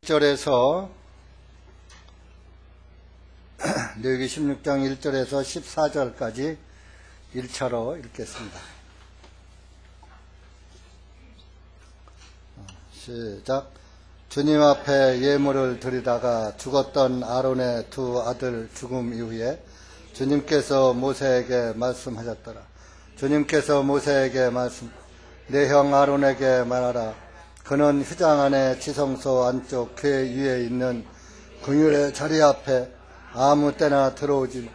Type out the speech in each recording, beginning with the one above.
1절에서 레위기 16장 1절에서 14절까지 1차로 읽겠습니다. 시작. 주님 앞에 예물을 드리다가 죽었던 아론의 두 아들 죽음 이후에 주님께서 모세에게 말씀하셨더라. 주님께서 모세에게 내 형 아론에게 말하라. 그는 휘장 안에 지성소 안쪽 궤 위에 있는 긍휼의 자리 앞에 아무 때나 들어오지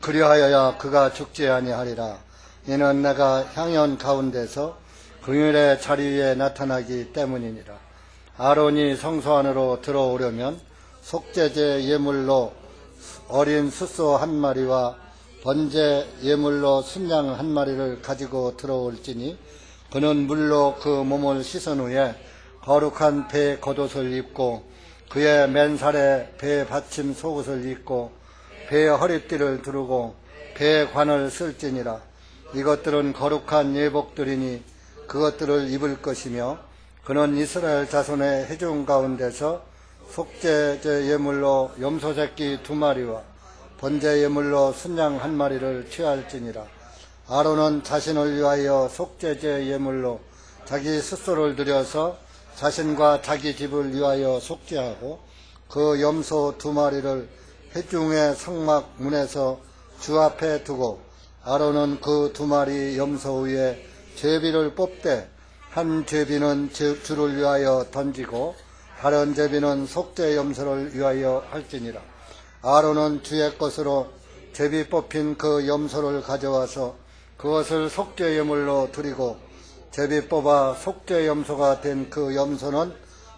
그리하여야 그가 죽지 아니하리라. 이는 내가 향연 가운데서 긍휼의 자리 위에 나타나기 때문이니라. 아론이 성소 안으로 들어오려면 속죄제 예물로 어린 숫소 한 마리와 번제 예물로 순양 한 마리를 가지고 들어올지니 그는 물로 그 몸을 씻은 후에 거룩한 배 겉옷을 입고 그의 맨살에 배 받침 속옷을 입고 배 허리띠를 두르고 배 관을 쓸지니라. 이것들은 거룩한 예복들이니 그것들을 입을 것이며 그는 이스라엘 자손의 회중 가운데서 속죄제 예물로 염소 새끼 2마리와 번제 예물로 순양 1마리를 취할지니라. 아론은 자신을 위하여 속죄제 예물로 자기 숫소를 드려서 자신과 자기 집을 위하여 속죄하고 그 염소 2마리를 회중의 성막 문에서 주 앞에 두고 아론은 그 2마리 염소 위에 제비를 뽑되 한 제비는 주를 위하여 던지고 다른 제비는 속죄 염소를 위하여 할지니라. 아론은 주의 것으로 제비 뽑힌 그 염소를 가져와서 그것을 속죄 예물로 드리고 제비 뽑아 속죄 염소가 된 그 염소는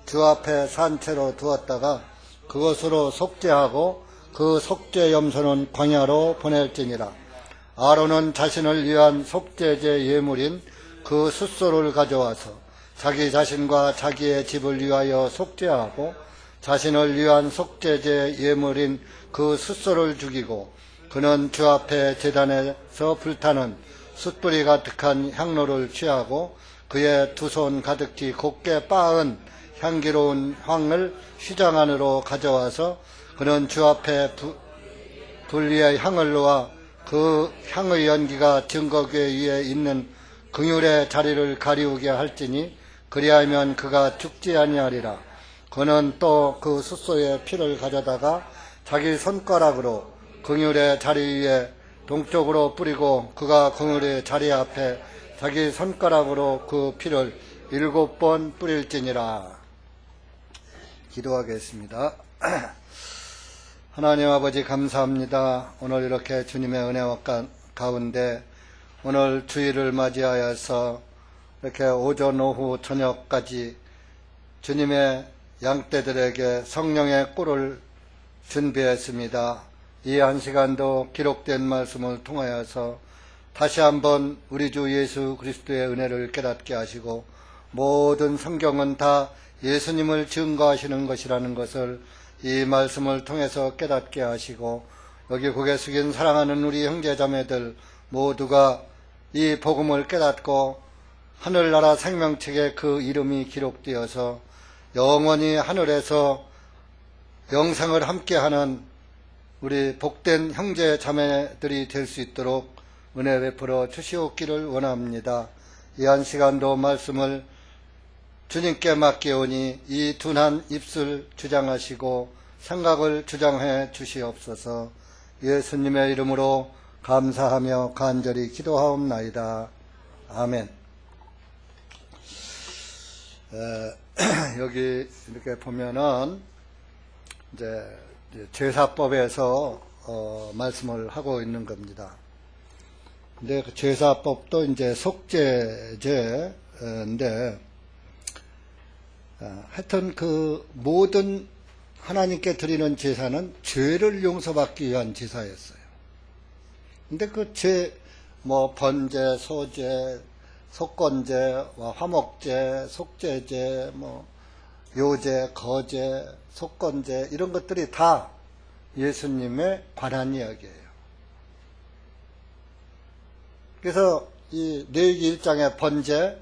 주 앞에 산채로 두었다가 그것으로 속죄하고 그 속죄 염소는 광야로 보낼지니라. 아론은 자신을 위한 속죄제 예물인 그 숫소를 가져와서 자기 자신과 자기의 집을 위하여 속죄하고 자신을 위한 속죄제 예물인 그 숫소를 죽이고 그는 주 앞에 제단에서 불타는 숯불이 가득한 향로를 취하고 그의 두 손 가득히 곱게 빻은 향기로운 황을 휘장 안으로 가져와서 그는 주 앞에 불 위에 향을 놓아 그 향의 연기가 증거궤 위에 있는 긍휼의 자리를 가리우게 할지니 그리하면 그가 죽지 아니하리라. 그는 또 그 숫소의 피를 가져다가 자기 손가락으로 긍휼의 자리 위에 동쪽으로 뿌리고 그가 긍휼의 자리 앞에 자기 손가락으로 그 피를 7번 뿌릴지니라. 기도하겠습니다. 하나님 아버지 감사합니다. 오늘 이렇게 주님의 은혜와 가운데 오늘 주일을 맞이하여서 이렇게 오전 오후 저녁까지 주님의 양떼들에게 성령의 꿀을 준비했습니다. 이 한 시간도 기록된 말씀을 통하여서 다시 한번 우리 주 예수 그리스도의 은혜를 깨닫게 하시고 모든 성경은 다 예수님을 증거하시는 것이라는 것을 이 말씀을 통해서 깨닫게 하시고 여기 고개 숙인 사랑하는 우리 형제자매들 모두가 이 복음을 깨닫고 하늘나라 생명책에 그 이름이 기록되어서 영원히 하늘에서 영생을 함께하는 우리 복된 형제 자매들이 될 수 있도록 은혜 베풀어 주시옵기를 원합니다. 이 한 시간도 말씀을 주님께 맡기오니 이 둔한 입술 주장하시고 생각을 주장해 주시옵소서. 예수님의 이름으로 감사하며 간절히 기도하옵나이다. 아멘. 여기 이렇게 보면은 이제 제사법에서 말씀을 하고 있는 겁니다. 근데 그 제사법도 이제 속죄제인데 하여튼 그 모든 하나님께 드리는 제사는 죄를 용서받기 위한 제사였어요. 근데 그 번제, 소제, 속건제, 화목제, 속죄제, 요제, 거제, 속건제 이런 것들이 다 예수님에 관한 이야기예요. 그래서 이 레위기 1장의 번제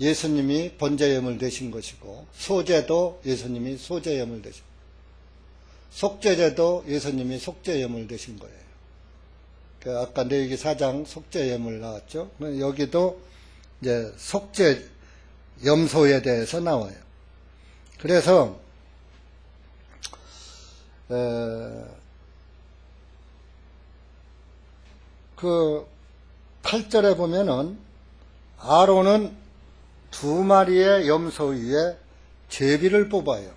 예수님이 번제예물 되신 것이고, 소제도 예수님이 소제예물 되신, 속죄제도 예수님이 속죄예물 되신 거예요. 아까 레위기 4장 속죄예물 나왔죠. 여기도 이제 속죄 염소에 대해서 나와요. 그래서 그 8절에 보면은 아론은 2마리의 염소 위에 제비를 뽑아요.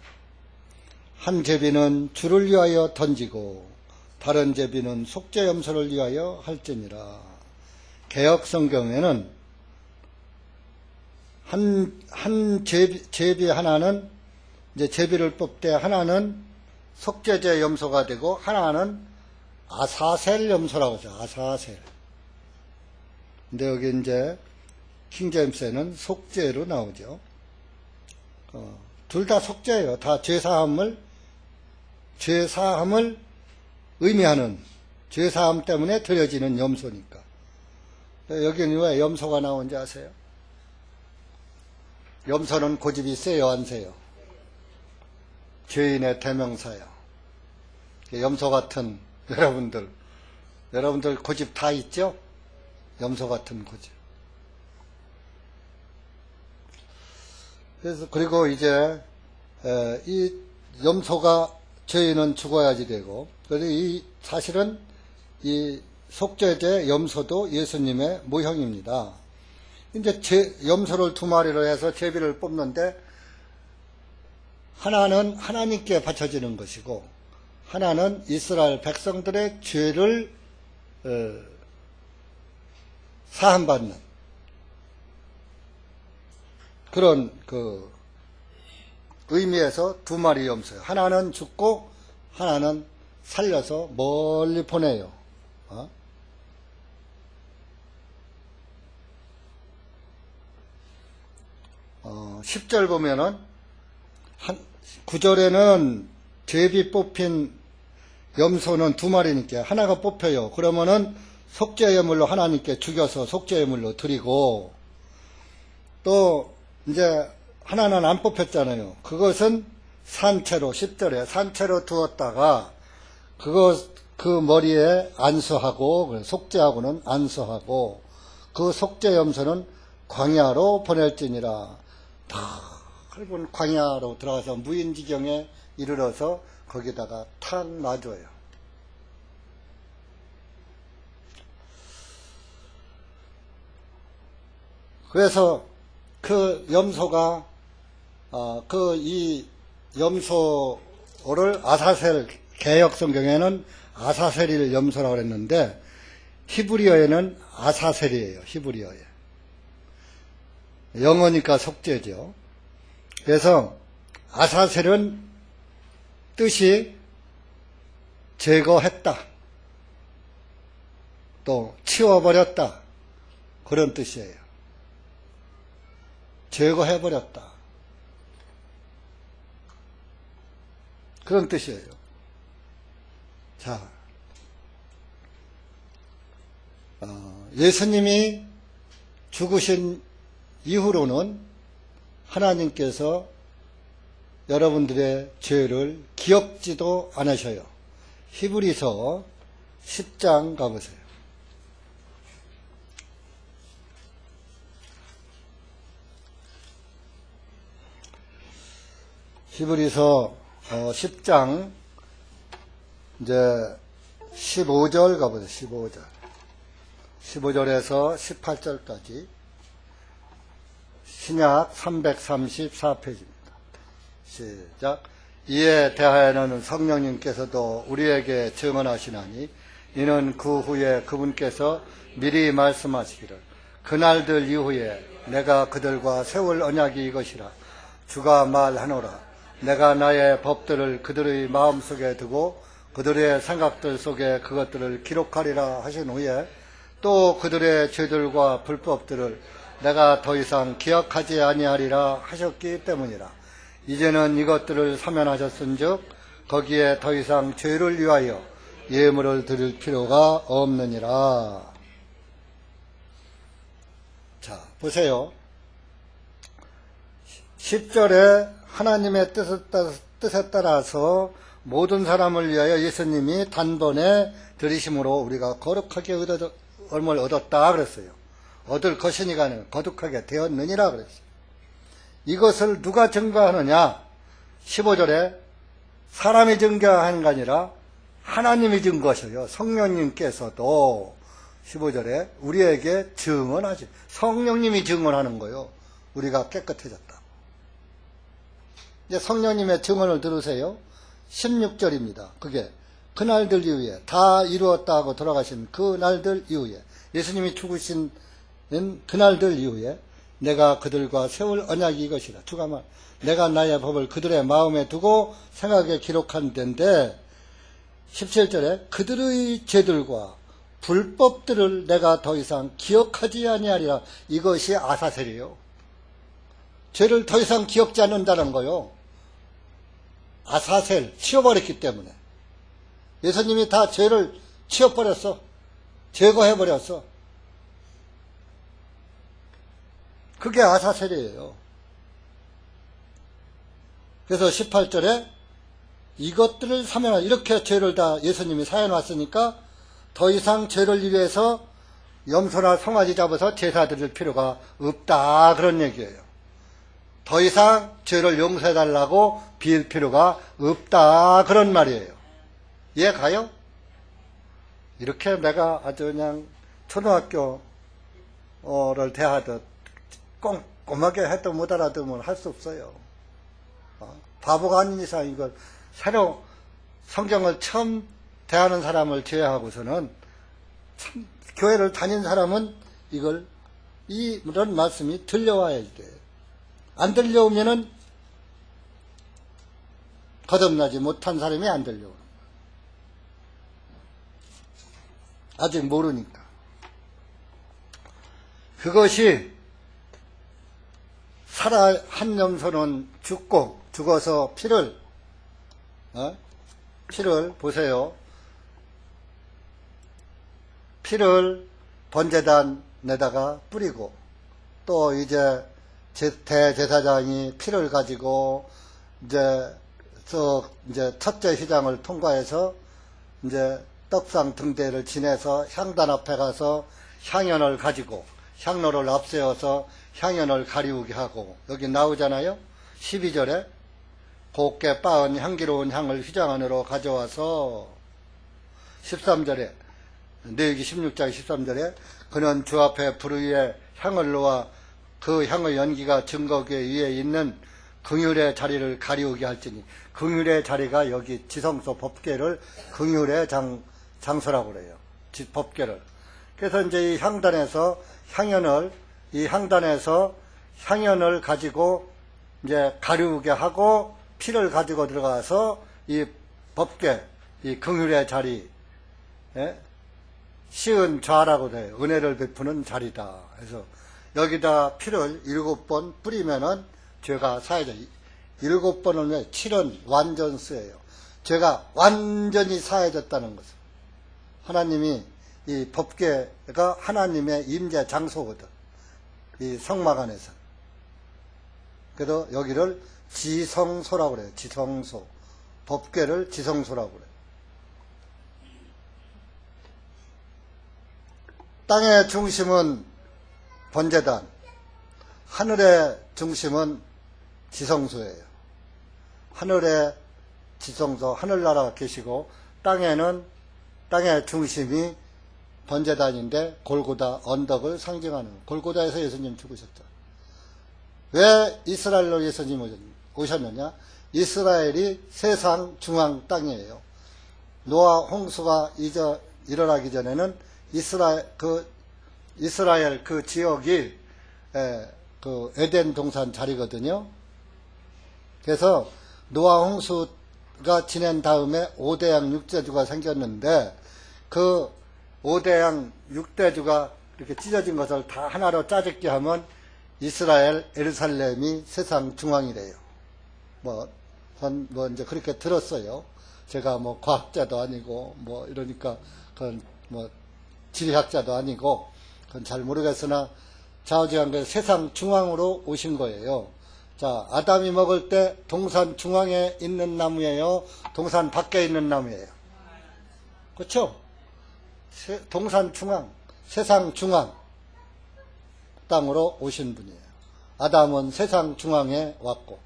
한 제비는 주를 위하여 던지고 다른 제비는 속죄 염소를 위하여 할지니라. 개역 성경에는 한 제비 하나는 이제 제비를 뽑되 하나는 속죄제 염소가 되고 하나는 아사셀 염소라고 하죠. 아사셀. 근데 여기 이제 킹제임스에는 속죄로 나오죠. 둘 다 속죄예요. 다 죄사함을 의미하는, 죄사함 때문에 드려지는 염소니까. 여기는 왜 염소가 나온지 아세요? 염소는 고집이 세요, 안 세요? 죄인의 대명사요. 염소 같은 여러분들 고집 다 있죠? 염소 같은 고집. 그래서 그리고 이제 이 염소가 죄인은 죽어야지 되고, 그래서 사실은 이 속죄제 염소도 예수님의 모형입니다. 이제 염소를 2마리로 해서 제비를 뽑는데 하나는 하나님께 바쳐지는 것이고 하나는 이스라엘 백성들의 죄를 사함받는 그런 그 의미에서 2마리 염소예요. 하나는 죽고 하나는 살려서 멀리 보내요. 10절 보면은 9절에는 제비 뽑힌 염소는 2마리니까 하나가 뽑혀요. 그러면은 속죄예물로 하나님께 죽여서 속죄예물로 드리고, 또 이제 하나는 안 뽑혔잖아요. 그것은 산채로, 10절에 산채로 두었다가 그 머리에 안수하고, 속죄하고는 안수하고, 그 속죄 염소는 광야로 보낼지니라. 넓은 광야로 들어가서 무인지경에 이르러서 거기다가 탁 놔줘요. 그래서 그 염소가 이 염소를 아사셀, 개역 성경에는 아사셀일 염소라고 그랬는데 히브리어에는 아사셀이에요. 히브리어에. 영어니까 속죄죠. 그래서 아사셀은 뜻이 제거했다, 또 치워버렸다, 그런 뜻이에요. 제거해버렸다, 그런 뜻이에요. 자, 예수님이 죽으신 이후로는 하나님께서 여러분들의 죄를 기억지도 않으셔요. 히브리서 10장 가보세요. 히브리서 10장 이제 15절 가보세요. 15절에서 18절까지 신약 334페이지입니다. 시작. 이에 대하여는 성령님께서도 우리에게 증언하시나니 이는 그 후에 그분께서 미리 말씀하시기를 그날들 이후에 내가 그들과 세울 언약이 이것이라. 주가 말하노라. 내가 나의 법들을 그들의 마음속에 두고 그들의 생각들 속에 그것들을 기록하리라 하신 후에 또 그들의 죄들과 불법들을 내가 더 이상 기억하지 아니하리라 하셨기 때문이라. 이제는 이것들을 사면하셨은즉 거기에 더 이상 죄를 위하여 예물을 드릴 필요가 없느니라. 자, 보세요. 10절에 하나님의 뜻에 따라서 모든 사람을 위하여 예수님이 단번에 들이심으로 우리가 거룩하게 얻음을 얻었다 그랬어요. 얻을 것이니가 아니라 거룩하게 되었느니라 그랬어요. 이것을 누가 증거하느냐? 15절에 사람이 증거하는 게 아니라 하나님이 증거하셔요. 성령님께서도 15절에 우리에게 증언하지. 성령님이 증언하는 거요. 우리가 깨끗해졌다. 이제 성령님의 증언을 들으세요. 16절입니다. 그게 그날들 이후에 다 이루었다 하고 돌아가신 그날들 이후에 예수님이 죽으신 그날들 이후에 내가 그들과 세울 언약이 이것이라. 주가 말 내가 나의 법을 그들의 마음에 두고 생각에 기록한 데인데 17절에 그들의 죄들과 불법들을 내가 더 이상 기억하지 아니하리라. 이것이 아사셀이에요. 죄를 더 이상 기억지 않는다는 거요. 아사셀, 치워버렸기 때문에. 예수님이 다 죄를 치워버렸어. 제거해버렸어. 그게 아사셀이에요. 그래서 18절에 이것들을 사면하 이렇게 죄를 다 예수님이 사해놨으니까 더 이상 죄를 위해서 염소나 송아지 잡아서 제사 드릴 필요가 없다 그런 얘기예요. 더 이상 죄를 용서해달라고 빌 필요가 없다 그런 말이에요. 이해 가요? 이렇게 내가 아주 그냥 초등학교를 대하듯 꼼꼼하게 해도 못 알아두면 할 수 없어요. 바보가 아닌 이상 이걸 새로 성경을 처음 대하는 사람을 제외하고서는 참 교회를 다닌 사람은 이런 말씀이 들려와야 돼. 안 들려오면은 거듭나지 못한 사람이 안 들려오는 거야. 아직 모르니까. 그것이 한 염소는 죽어서 피를 보세요. 피를 번제단에다가 뿌리고 또 이제 대제사장이 피를 가지고 이제 첫째 휘장을 통과해서 이제 떡상 등대를 지내서 향단 앞에 가서 향연을 가지고 향로를 앞세워서 향연을 가리우게 하고 여기 나오잖아요. 12절에 곱게 빻은 향기로운 향을 휘장 안으로 가져와서 13절에 레위기 16장 13절에 그는 주 앞에 불 위에 향을 놓아 그 향의 연기가 증거궤 위에 있는 긍휼의 자리를 가리우게 할지니 긍휼의 자리가 여기 지성소 법궤를 긍휼의 장소라고 그래요. 법궤를. 그래서 이제 이 향단에서 향연을 가지고 이제 가리우게 하고 피를 가지고 들어가서 이 법궤, 이 긍휼의 자리, 시은 좌라고 돼요. 은혜를 베푸는 자리다. 그래서 여기다 피를 7번 뿌리면은 죄가 사해져. 7번은 왜? 7은 완전수예요. 죄가 완전히 사해졌다는 것을. 하나님이 이 법궤가 하나님의 임재 장소거든. 이 성막 안에서. 그래서 여기를 지성소라고 그래요. 지성소. 법궤를 지성소라고 그래요. 땅의 중심은 번제단, 하늘의 중심은 지성소예요. 하늘의 지성소, 하늘나라가 계시고 땅의 중심이 번제단인데 골고다 언덕을 상징하는 골고다에서 예수님 죽으셨죠. 왜 이스라엘로 예수님 오셨느냐? 이스라엘이 세상 중앙 땅이에요. 노아 홍수가 일어나기 전에는 이스라엘 그 지역이 그 에덴 동산 자리거든요. 그래서 노아 홍수가 지낸 다음에 5대양 6대주가 생겼는데 그 5대양 6대주가 이렇게 찢어진 것을 다 하나로 짜집게 하면 이스라엘 예루살렘이 세상 중앙이래요. 이제 그렇게 들었어요. 제가 과학자도 아니고 이러니까 그건 지리학자도 아니고 그건 잘 모르겠으나 좌우지간 세상 중앙으로 오신 거예요. 자, 아담이 먹을 때 동산 중앙에 있는 나무예요? 동산 밖에 있는 나무예요? 그렇죠? 동산 중앙, 세상 중앙 땅으로 오신 분이에요. 아담은 세상 중앙에 왔고,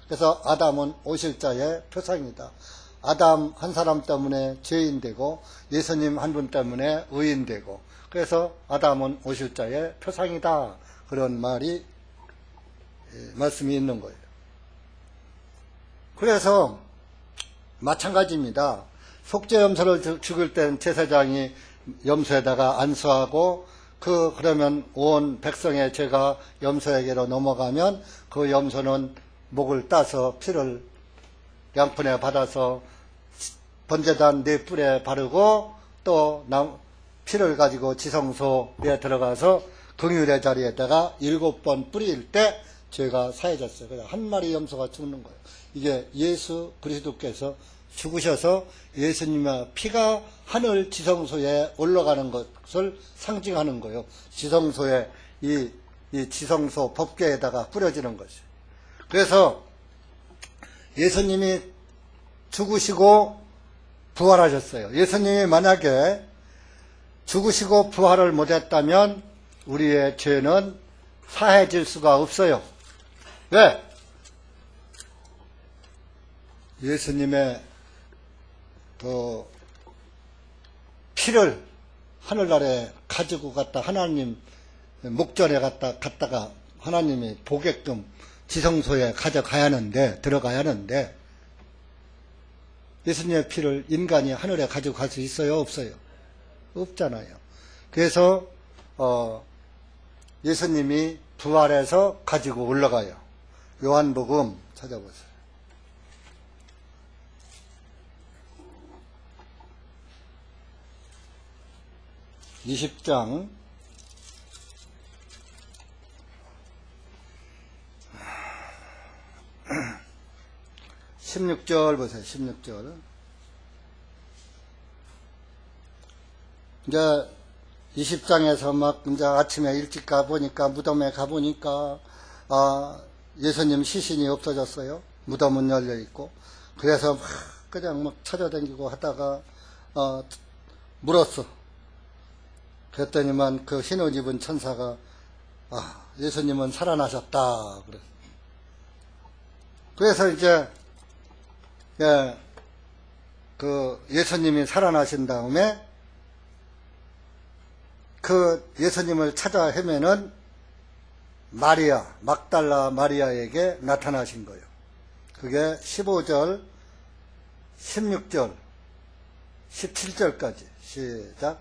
그래서 아담은 오실 자의 표상이다. 아담 한 사람 때문에 죄인 되고 예수님 한 분 때문에 의인 되고, 그래서 아담은 오실 자의 표상이다. 그런 말씀이 있는 거예요. 그래서 마찬가지입니다. 속죄염소를 죽일 땐 제사장이 염소에다가 안수하고, 그러면 온 백성의 죄가 염소에게로 넘어가면 그 염소는 목을 따서 피를 양푼에 받아서 번제단 네 뿔에 바르고, 또 피를 가지고 지성소에 들어가서 긍휼의 자리에다가 7번 뿌릴 때 죄가 사해졌어요. 그래서 한 마리 염소가 죽는 거예요. 이게 예수 그리스도께서 죽으셔서 예수님의 피가 하늘 지성소에 올라가는 것을 상징하는 거예요. 지성소에 이 지성소 법궤에다가 뿌려지는 것이에요. 그래서 예수님이 죽으시고 부활하셨어요. 예수님이 만약에 죽으시고 부활을 못했다면 우리의 죄는 사해질 수가 없어요. 왜? 예수님의 그 피를 하늘나라에 가지고 갔다 하나님 목전에 갔다가 하나님이 보게끔 지성소에 가져가야 하는데, 들어가야 하는데, 예수님의 피를 인간이 하늘에 가지고 갈 수 있어요? 없어요? 없잖아요. 그래서 예수님이 부활해서 가지고 올라가요. 요한복음 찾아보세요. 20장 16절 보세요. 16절. 이제 20장에서 막 이제 아침에 일찍 가보니까, 무덤에 가보니까 예수님 시신이 없어졌어요. 무덤은 열려 있고. 그래서 막 그냥 막 찾아다니고 하다가 물었어. 그랬더니만 그 흰옷 입은 천사가 예수님은 살아나셨다 그래. 그래서 이제 그 예수님이 살아나신 다음에 그 예수님을 찾아 헤매는 마리아, 막달라 마리아에게 나타나신 거예요. 그게 15절, 16절, 17절까지 시작.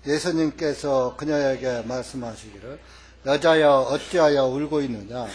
예수님께서 그녀에게 말씀하시기를, 여자여 어찌하여 울고 있느냐,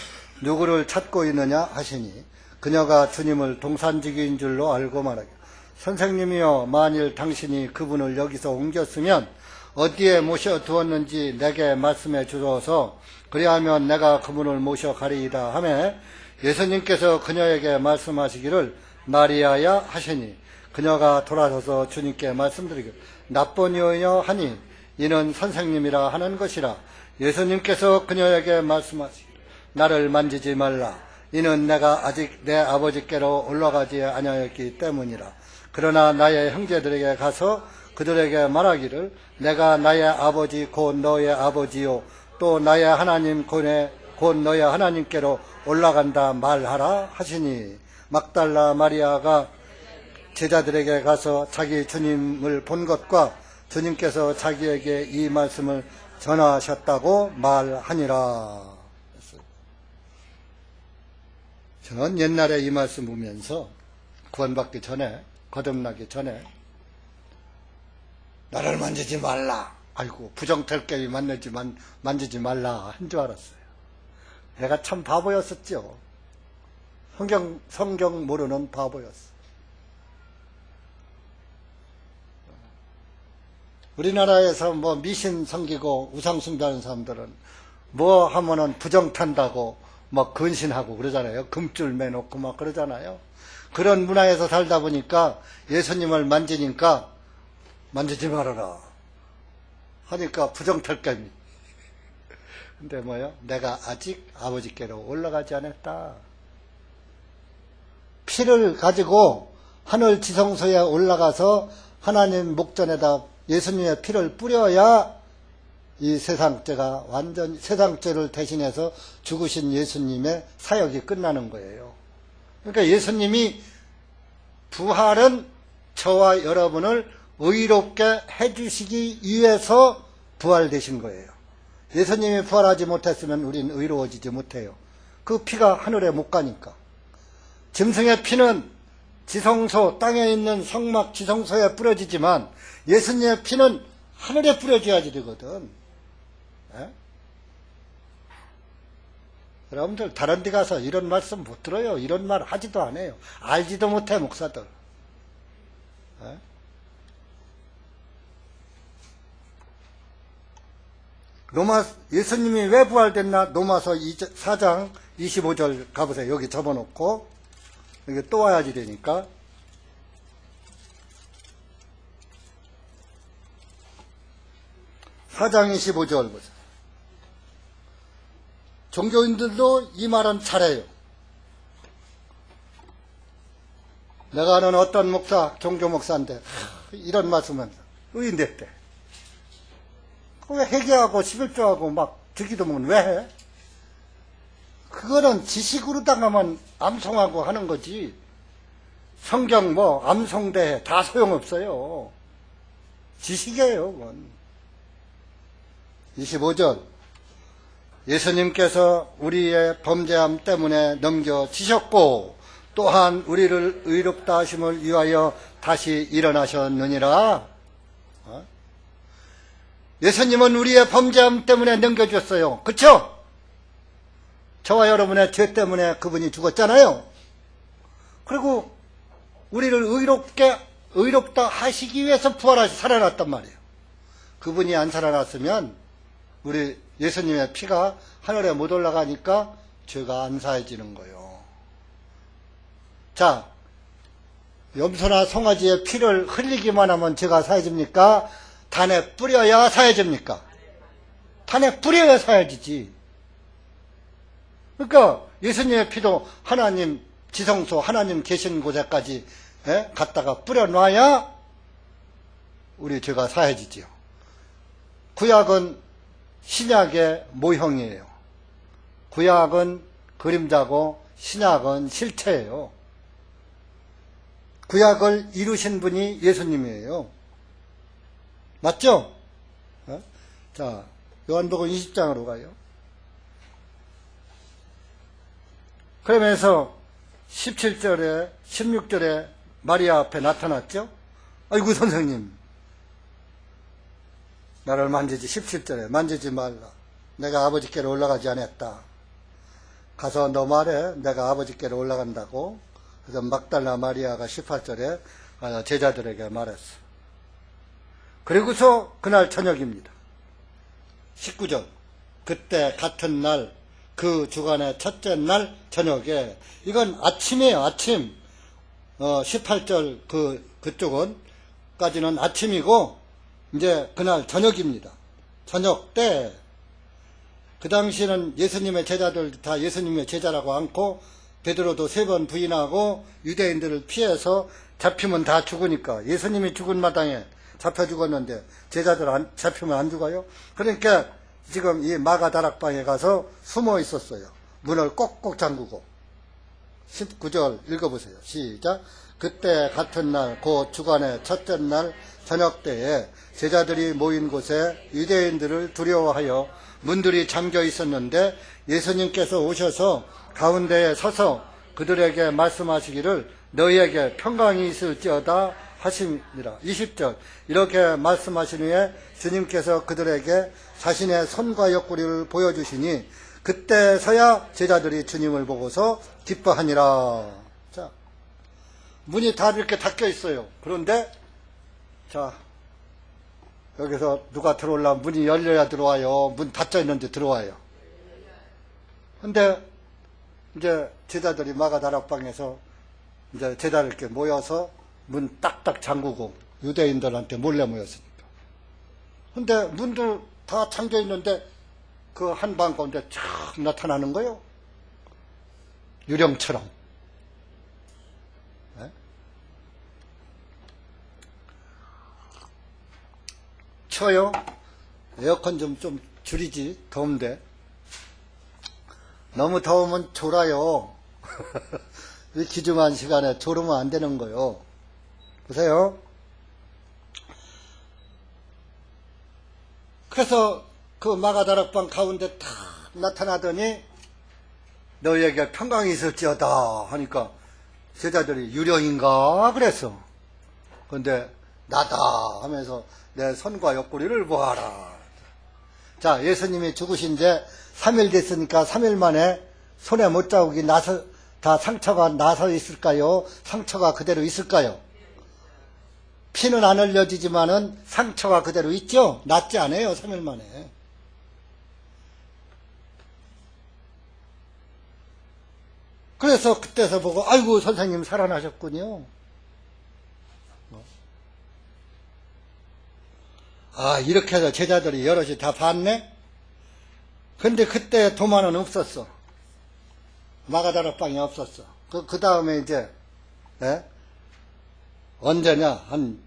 누구를 찾고 있느냐 하시니, 그녀가 주님을 동산지기인 줄로 알고 말하기를, 선생님이여, 만일 당신이 그분을 여기서 옮겼으면 어디에 모셔두었는지 내게 말씀해 주소서. 그리하면 내가 그분을 모셔가리이다 하매, 예수님께서 그녀에게 말씀하시기를 마리아야 하시니, 그녀가 돌아서서 주님께 말씀드리기를, 나쁜 여인여 하니 이는 선생님이라 하는 것이라. 예수님께서 그녀에게 말씀하시기를, 나를 만지지 말라. 이는 내가 아직 내 아버지께로 올라가지 아니하였기 때문이라. 그러나 나의 형제들에게 가서 그들에게 말하기를, 내가 나의 아버지 곧 너의 아버지요 또 나의 하나님 곧 너의 하나님께로 올라간다 말하라 하시니, 막달라 마리아가 제자들에게 가서 자기 주님을 본 것과 주님께서 자기에게 이 말씀을 전하셨다고 말하니라. 저는 옛날에 이 말씀 보면서 구원받기 전에, 거듭나기 전에, 나를 만지지 말라, 아이고 부정탈개비 만지지 말라 한 줄 알았어요. 내가 참 바보였었죠. 성경 모르는 바보였어. 우리나라에서 뭐 미신 섬기고 우상 숭배하는 사람들은 뭐 하면은 부정탄다고 막 근신하고 그러잖아요. 금줄 매놓고 막 그러잖아요. 그런 문화에서 살다 보니까 예수님을 만지니까 만지지 말아라 하니까 부정탈개미. 근데 뭐요? 내가 아직 아버지께로 올라가지 않았다. 피를 가지고 하늘 지성소에 올라가서 하나님 목전에다 예수님의 피를 뿌려야 이 세상죄가 완전 세상죄를 대신해서 죽으신 예수님의 사역이 끝나는 거예요. 그러니까 예수님이 부활은 저와 여러분을 의롭게 해주시기 위해서 부활되신 거예요. 예수님이 부활하지 못했으면 우리는 의로워지지 못해요. 그 피가 하늘에 못 가니까. 짐승의 피는 지성소, 땅에 있는 성막 지성소에 뿌려지지만 예수님의 피는 하늘에 뿌려져야지 되거든. 에? 여러분들 다른 데 가서 이런 말씀 못 들어요. 이런 말 하지도 않아요. 알지도 못해 목사들. 에? 예수님이 왜 부활됐나? 로마서 4장 25절 가보세요. 여기 접어놓고 여기 또 와야지 되니까. 사장 25절 보세요. 종교인들도 이 말은 잘해요. 내가 아는 어떤 목사, 종교 목사인데 이런 말씀은 의인됐대. 왜 회개하고 11조하고 막 주기도문 왜 해? 그거는 지식으로 당하면 암송하고 하는 거지. 성경 뭐 암송대회 다 소용없어요. 지식이에요 그건. 25절 예수님께서 우리의 범죄함 때문에 넘겨지셨고 또한 우리를 의롭다 하심을 위하여 다시 일어나셨느니라. 예수님은 우리의 범죄함 때문에 넘겨주셨어요. 그쵸? 저와 여러분의 죄 때문에 그분이 죽었잖아요. 그리고 우리를 의롭다 하시기 위해서 부활하시 살아났단 말이에요. 그분이 안 살아났으면 우리 예수님의 피가 하늘에 못 올라가니까 죄가 안 사해지는 거예요. 자, 염소나 송아지의 피를 흘리기만 하면 죄가 사해집니까? 단에 뿌려야 사해집니까? 단에 뿌려야 사해지지. 그러니까 예수님의 피도 하나님 지성소, 하나님 계신 곳에까지 갖다가 뿌려놔야 우리 죄가 사해지지요. 구약은 신약의 모형이에요. 구약은 그림자고 신약은 실체예요. 구약을 이루신 분이 예수님이에요. 맞죠? 자, 요한복음 20장으로 가요. 그러면서 17절에 16절에 마리아 앞에 나타났죠. 아이고 선생님 나를 만지지. 17절에 만지지 말라. 내가 아버지께로 올라가지 않았다. 가서 너 말해. 내가 아버지께로 올라간다고. 그래서 막달라 마리아가 18절에 제자들에게 말했어. 그리고서 그날 저녁입니다. 19절 그때 같은 날 그 주간의 첫째 날 저녁에, 이건 아침이에요. 아침. 18절 그쪽은 까지는 아침이고 이제 그날 저녁입니다. 저녁 때 그 당시에는 예수님의 제자들 다 예수님의 제자라고 않고 베드로도 3번 부인하고 유대인들을 피해서 잡히면 다 죽으니까 예수님이 죽은 마당에 잡혀 죽었는데 제자들 잡히면 안 죽어요? 그러니까 지금 이 마가 다락방에 가서 숨어 있었어요. 문을 꼭꼭 잠그고. 19절 읽어보세요. 시작. 그때 같은 날 곧 주간의 첫째 날 저녁 때에 제자들이 모인 곳에 유대인들을 두려워하여 문들이 잠겨 있었는데 예수님께서 오셔서 가운데에 서서 그들에게 말씀하시기를 너희에게 평강이 있을지어다 하십니다. 20절 이렇게 말씀하신 후에 주님께서 그들에게 자신의 손과 옆구리를 보여주시니 그때서야 제자들이 주님을 보고서 기뻐하니라. 자, 문이 다 이렇게 닫혀 있어요. 그런데 자, 여기서 누가 들어오려면 문이 열려야 들어와요? 문 닫혀 있는데 들어와요? 근데 이제 제자들이 마가 다락방에서 이제 제자들 이렇게 모여서 문 딱딱 잠그고 유대인들한테 몰래 모였으니까. 근데 문도 다 잠겨 있는데 그 한 방 가운데 촥 나타나는 거예요. 유령처럼. 추워요. 에어컨 좀 줄이지. 더운데. 너무 더우면 졸아요. 이 기중한 시간에 졸으면 안 되는 거요. 보세요. 그래서 그 마가다락방 가운데 탁 나타나더니 너희에게 평강이 있을지어다 하니까 제자들이 유령인가 그랬어. 근데 나다 하면서 내 손과 옆구리를 보아라. 자, 예수님이 죽으신 지 3일 됐으니까 3일 만에 손에 못자국이 다 상처가 나서 있을까요? 상처가 그대로 있을까요? 피는 안 흘려지지만은 상처가 그대로 있죠? 낫지 않아요, 3일 만에. 그래서 그때서 보고, 아이고, 선생님 살아나셨군요. 아, 이렇게 해서 제자들이 여럿이 다 봤네? 근데 그때 도마는 없었어. 마가다락방이 없었어. 그 다음에 이제, 예? 언제냐, 한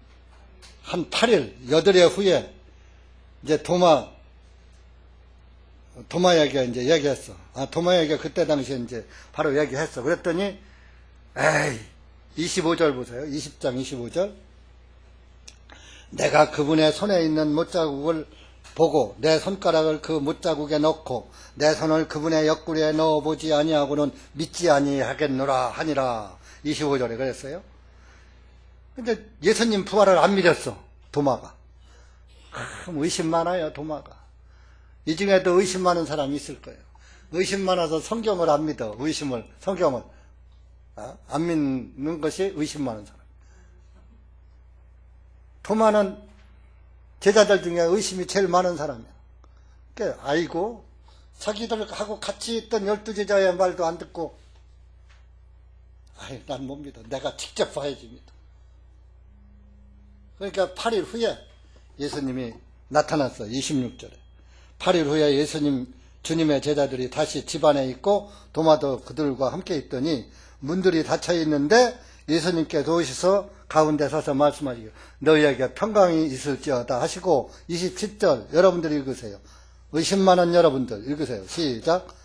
8일, 8일 후에, 이제 도마에게 이제 얘기했어. 도마에게 그때 당시에 이제 바로 얘기했어. 그랬더니, 에이, 25절 보세요. 20장 25절. 내가 그분의 손에 있는 못자국을 보고 내 손가락을 그 못자국에 넣고 내 손을 그분의 옆구리에 넣어보지 아니하고는 믿지 아니하겠노라 하니라. 25절에 그랬어요. 근데 예수님 부활을 안 믿었어, 도마가. 의심 많아요, 도마가. 이 중에도 의심 많은 사람이 있을 거예요. 의심 많아서 성경을 안 믿어. 성경을 안 믿는 것이 의심 많은 사람. 도마는 제자들 중에 의심이 제일 많은 사람이야. 그러니까 아이고, 자기들하고 같이 있던 12제자의 말도 안 듣고, 난 못 믿어. 내가 직접 봐야지 믿어. 그러니까 8일 후에 예수님이 나타났어. 26절에. 8일 후에 주님의 제자들이 다시 집안에 있고 도마도 그들과 함께 있더니 문들이 닫혀 있는데 예수님께서 오셔서 가운데 서서 말씀하시기를 너희에게 평강이 있을지어다 하시고 27절 여러분들이 읽으세요. 의심 많은 여러분들 읽으세요. 시작.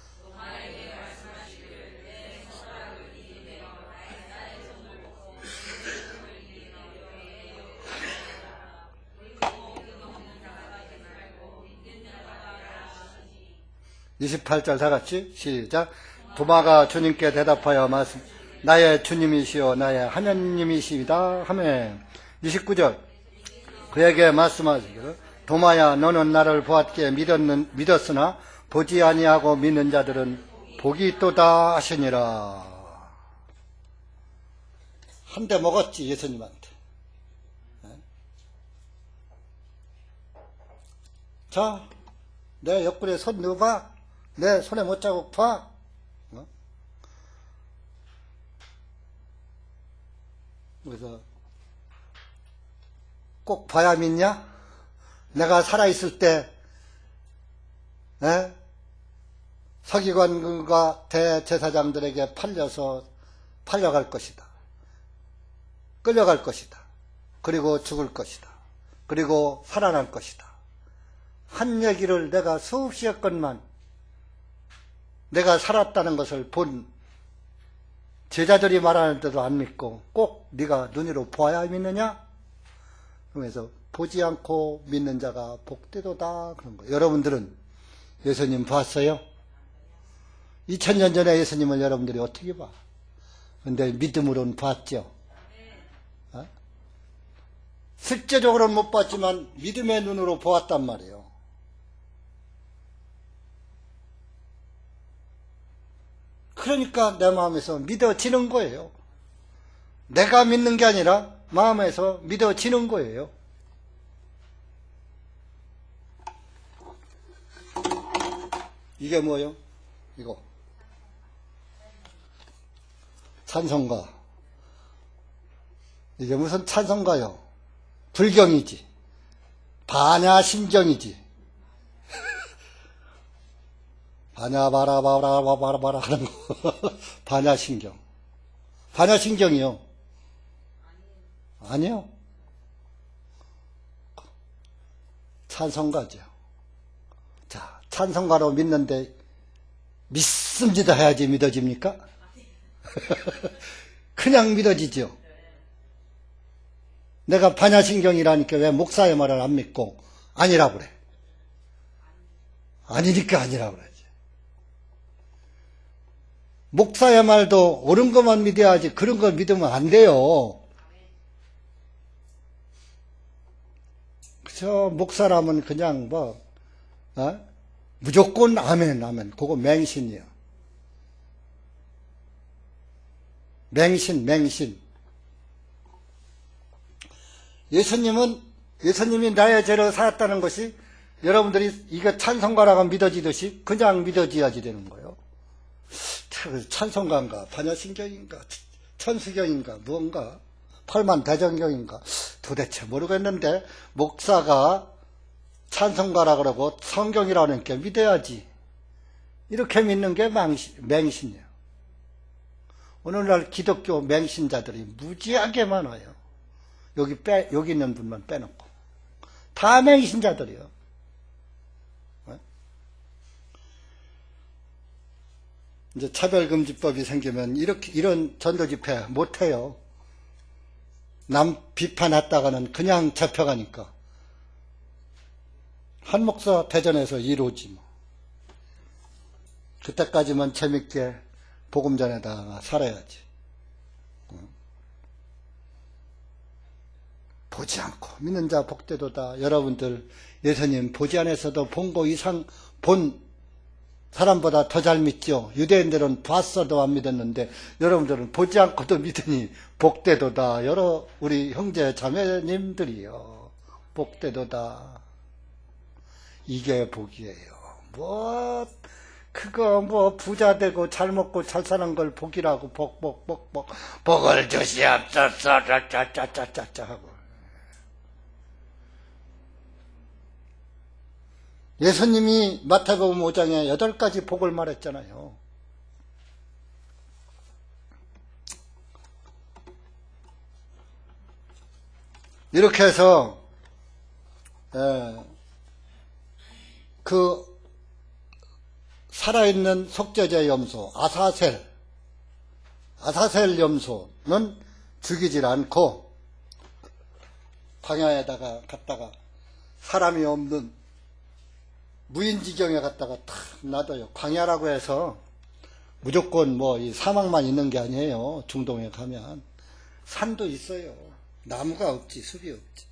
28절 다 같이 시작. 도마가 주님께 대답하여 말씀 나의 주님이시오 나의 하나님이시다 하매 29절 그에게 말씀하시기를 도마야 너는 나를 보았기에 믿었으나 보지 아니하고 믿는 자들은 복이 있도다 하시니라. 한 대 먹었지 예수님한테. 자, 내 옆구리에 손 넣어봐. 내 손에 못자국 봐. 그래서 꼭 봐야 믿냐? 내가 살아있을 때 서기관과 대제사장들에게 팔려갈 것이다. 끌려갈 것이다. 그리고 죽을 것이다. 그리고 살아날 것이다. 한 얘기를 내가 수없이 했건만 내가 살았다는 것을 본 제자들이 말하는데도 안 믿고 꼭 네가 눈으로 보아야 믿느냐? 그러면서 보지 않고 믿는 자가 복되도다 그런 거예요. 여러분들은 예수님 봤어요? 2000년 전에 예수님을 여러분들이 어떻게 봐? 근데 믿음으로는 봤죠. 실제적으로는 못 봤지만 믿음의 눈으로 보았단 말이에요. 그러니까 내 마음에서 믿어지는 거예요. 내가 믿는 게 아니라 마음에서 믿어지는 거예요. 이게 뭐예요? 이거 찬송가. 이게 무슨 찬송가요? 불경이지. 반야심경이지. 반야바라바라바라바라 하는 거. 반야심경. 반야심경이요. 아니요. 찬송가죠. 자, 찬송가로 믿는데 믿습니다 해야지 믿어집니까? 그냥 믿어지죠. 내가 반야신경이라니까 왜 목사의 말을 안 믿고 아니라고 그래. 아니니까 아니라고 그러지. 목사의 말도 옳은 것만 믿어야지 그런 걸 믿으면 안 돼요. 그저 목사라면 그냥 무조건 아멘 아멘 그거 맹신이요. 맹신. 예수님이 나의 죄를 사했다는 것이 여러분들이 이거 찬송가라고 믿어지듯이 그냥 믿어져야지 되는 거예요. 찬송가인가 반야신경인가 천수경인가 무언가 팔만대전경인가 도대체 모르겠는데 목사가 찬송가라 그러고 성경이라는 게 믿어야지. 이렇게 믿는 게 맹신이에요. 오늘날 기독교 맹신자들이 무지하게 많아요. 여기 있는 분만 빼놓고 다 맹신자들이요. 이제 차별금지법이 생기면 이런 전도집회 못해요. 남 비판했다가는 그냥 잡혀가니까. 한 목사 대전에서 이루어지 뭐. 그때까지만 재밌게 복음 전에다가 살아야지. 보지 않고 믿는 자 복되도다. 여러분들 예수님 보지 않아서도 본 거 이상 본 사람보다 더 잘 믿죠. 유대인들은 봤어도 안 믿었는데 여러분들은 보지 않고도 믿으니 복되도다. 우리 형제 자매님들이요. 복되도다. 이게 복이에요. 그거 부자 되고 잘 먹고 잘 사는 걸 복이라고 복을 주시옵소서 짜짜짜짜짜 하고. 예수님이 마태복음 5장에 8가지 복을 말했잖아요. 이렇게 해서 그 살아있는 속죄제 염소 아사셀 염소는 죽이질 않고 광야에다가 갔다가 사람이 없는 무인지경에 갔다가 탁 놔둬요. 광야라고 해서 무조건 이 사막만 있는 게 아니에요. 중동에 가면 산도 있어요. 나무가 없지, 숲이 없지.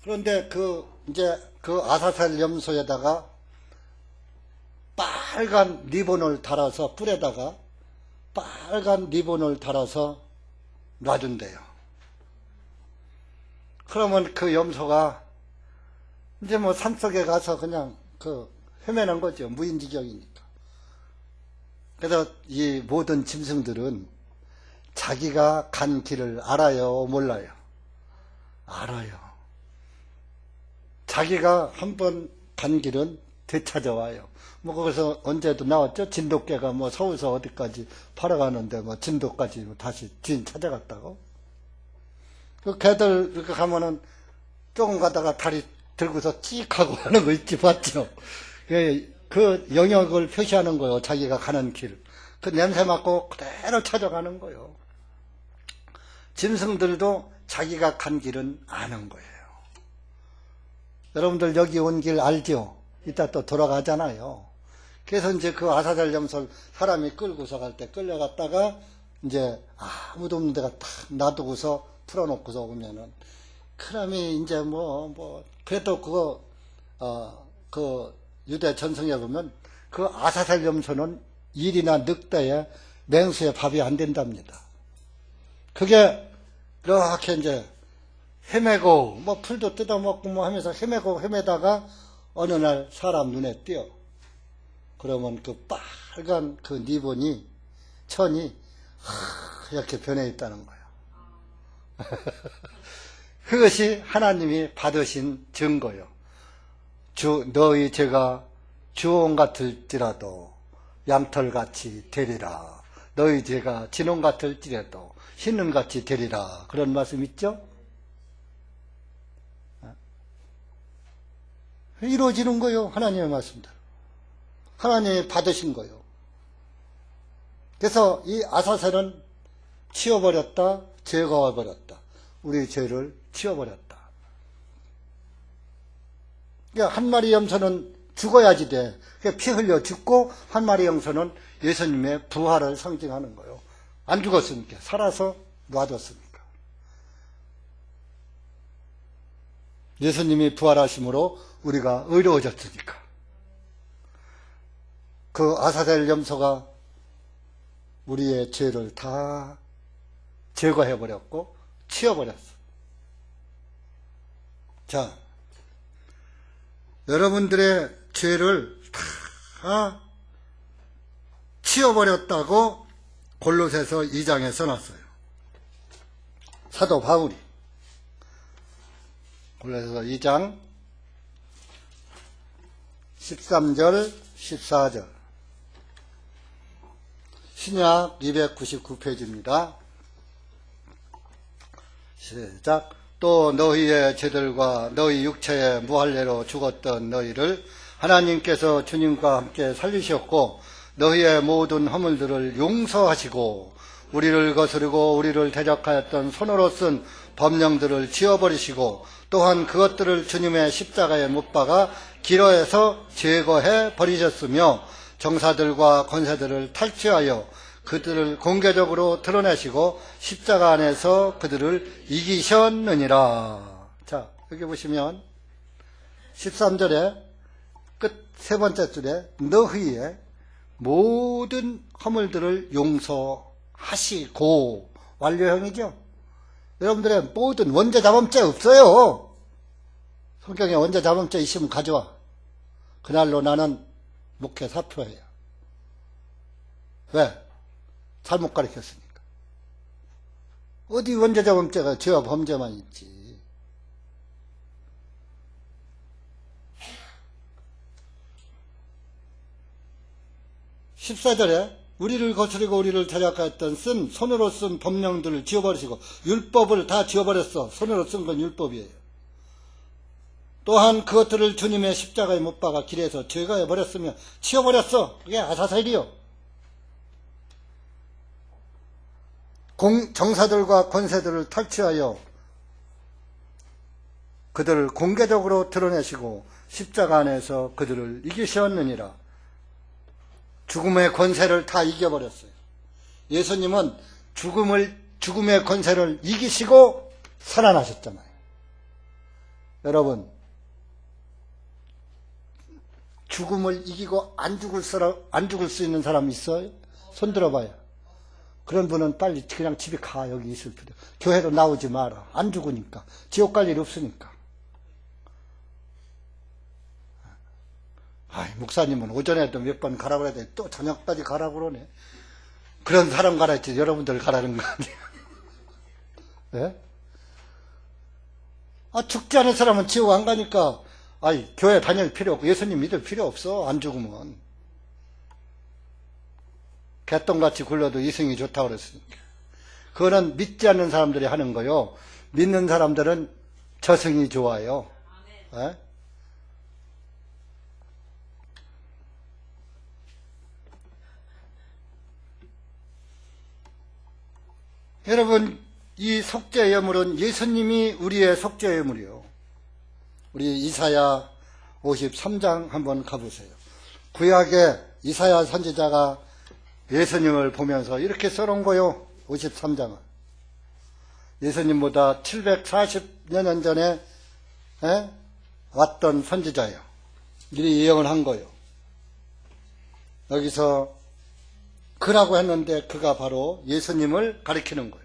그런데 그 아사셀 염소에다가 빨간 리본을 달아서 뿔에다가 빨간 리본을 달아서 놔준대요. 그러면 그 염소가 이제 산속에 가서 그냥 헤매는 거죠. 무인지경이니까. 그래서 이 모든 짐승들은 자기가 간 길을 알아요, 몰라요? 알아요. 자기가 한번 간 길은 되찾아와요. 거기서 언제도 나왔죠? 진돗개가 서울서 어디까지 팔아가는데 진도까지 다시 주인 찾아갔다고? 그 개들 이렇게 가면은 조금 가다가 다리 들고서 찍 하고 하는 거 있지, 봤죠? 그 영역을 표시하는 거예요. 자기가 가는 길. 그 냄새 맡고 그대로 찾아가는 거예요. 짐승들도 자기가 간 길은 아는 거예요. 여러분들 여기 온 길 알죠? 이따 또 돌아가잖아요. 그래서 이제 그 아사셀 염소 사람이 끌고서 갈 때 끌려갔다가 이제 아무도 없는 데가 탁 놔두고서 풀어놓고서 오면은, 그러면 이제 그래도 그 유대 전성에 보면 그 아사셀 염소는 일이나 늑대에 맹수에 밥이 안 된답니다. 그게 이렇게 이제 헤매고, 풀도 뜯어먹고 하면서 헤매다가 어느 날 사람 눈에 띄어. 그러면 그 빨간 그 리본이, 천이 이렇게 변해 있다는 거예요. 그것이 하나님이 받으신 증거요. 너희 죄가 주홍 같을지라도 양털같이 되리라. 너희 죄가 진홍 같을지라도 흰눈같이 되리라. 그런 말씀 있죠? 이루어지는 거요. 하나님의 말씀대로. 하나님이 받으신 거요. 그래서 이 아사셀은 치워버렸다, 제거해버렸다. 우리 죄를 치워버렸다. 그러니까 한 마리 염소는 죽어야지 돼. 피 흘려 죽고, 한 마리 염소는 예수님의 부활을 상징하는 거예요. 안 죽었으니까. 살아서 놔뒀으니까. 예수님이 부활하심으로 우리가 의로워졌으니까. 그 아사셀 염소가 우리의 죄를 다 제거해버렸고 치워버렸어. 자, 여러분들의 죄를 다 치워버렸다고 골로새서 2장에 써놨어요. 사도 바울이 골로새서 2장 13절 14절 신약 299페이지입니다. 시작. 또 너희의 죄들과 너희 육체의 무할례로 죽었던 너희를 하나님께서 주님과 함께 살리셨고 너희의 모든 허물들을 용서하시고 우리를 거스르고 우리를 대적하였던 손으로 쓴 법령들을 지워버리시고 또한 그것들을 주님의 십자가에 못 박아 기로에서 제거해 버리셨으며 정사들과 권세들을 탈취하여 그들을 공개적으로 드러내시고 십자가 안에서 그들을 이기셨느니라. 자, 여기 보시면 13절에 끝 세 번째 줄에 너희의 모든 허물들을 용서하시고 완료형이죠. 여러분들의 모든 원죄자범죄 없어요. 성경에 원죄자범죄 있으면 가져와. 그날로 나는 목회 사표해요. 왜? 잘못 가르쳤으니까. 어디 원죄자범죄가 죄와 범죄만 있지. 14절에 우리를 거스르고 우리를 대적하였던 손으로 쓴 법령들을 지워버리시고 율법을 다 지워버렸어. 손으로 쓴 건 율법이에요. 또한 그것들을 주님의 십자가에 못 박아 길에서 제거해버렸으며 치워버렸어. 그게 아사셀이요. 정사들과 권세들을 탈취하여 그들을 공개적으로 드러내시고 십자가 안에서 그들을 이기셨느니라. 죽음의 권세를 다 이겨버렸어요. 예수님은 죽음의 권세를 이기시고 살아나셨잖아요. 여러분, 죽음을 이기고 안 죽을 수 있는 사람 있어요? 손 들어봐요. 그런 분은 빨리 그냥 집에 가. 여기 있을 필요. 교회도 나오지 마라. 안 죽으니까. 지옥 갈 일 없으니까. 목사님은 오전에도 몇 번 가라고 그래야 돼. 또 저녁까지 가라고 그러네. 그런 사람 가라 했지. 여러분들 가라는 거 아니에요. 네? 죽지 않은 사람은 지옥 안 가니까, 교회 다닐 필요 없고, 예수님 믿을 필요 없어. 안 죽으면. 개똥같이 굴러도 이승이 좋다고 그랬으니까. 그거는 믿지 않는 사람들이 하는 거요. 믿는 사람들은 저승이 좋아요. 네? 여러분, 이 속죄 예물은 예수님이 우리의 속죄 예물이요. 우리 이사야 53장 한번 가보세요. 구약의 이사야 선지자가 예수님을 보면서 이렇게 써놓은 거요. 53장은. 예수님보다 740여 년 전에 왔던 선지자예요. 미리 예언을 한 거예요. 여기서 그라고 했는데 그가 바로 예수님을 가리키는 거예요.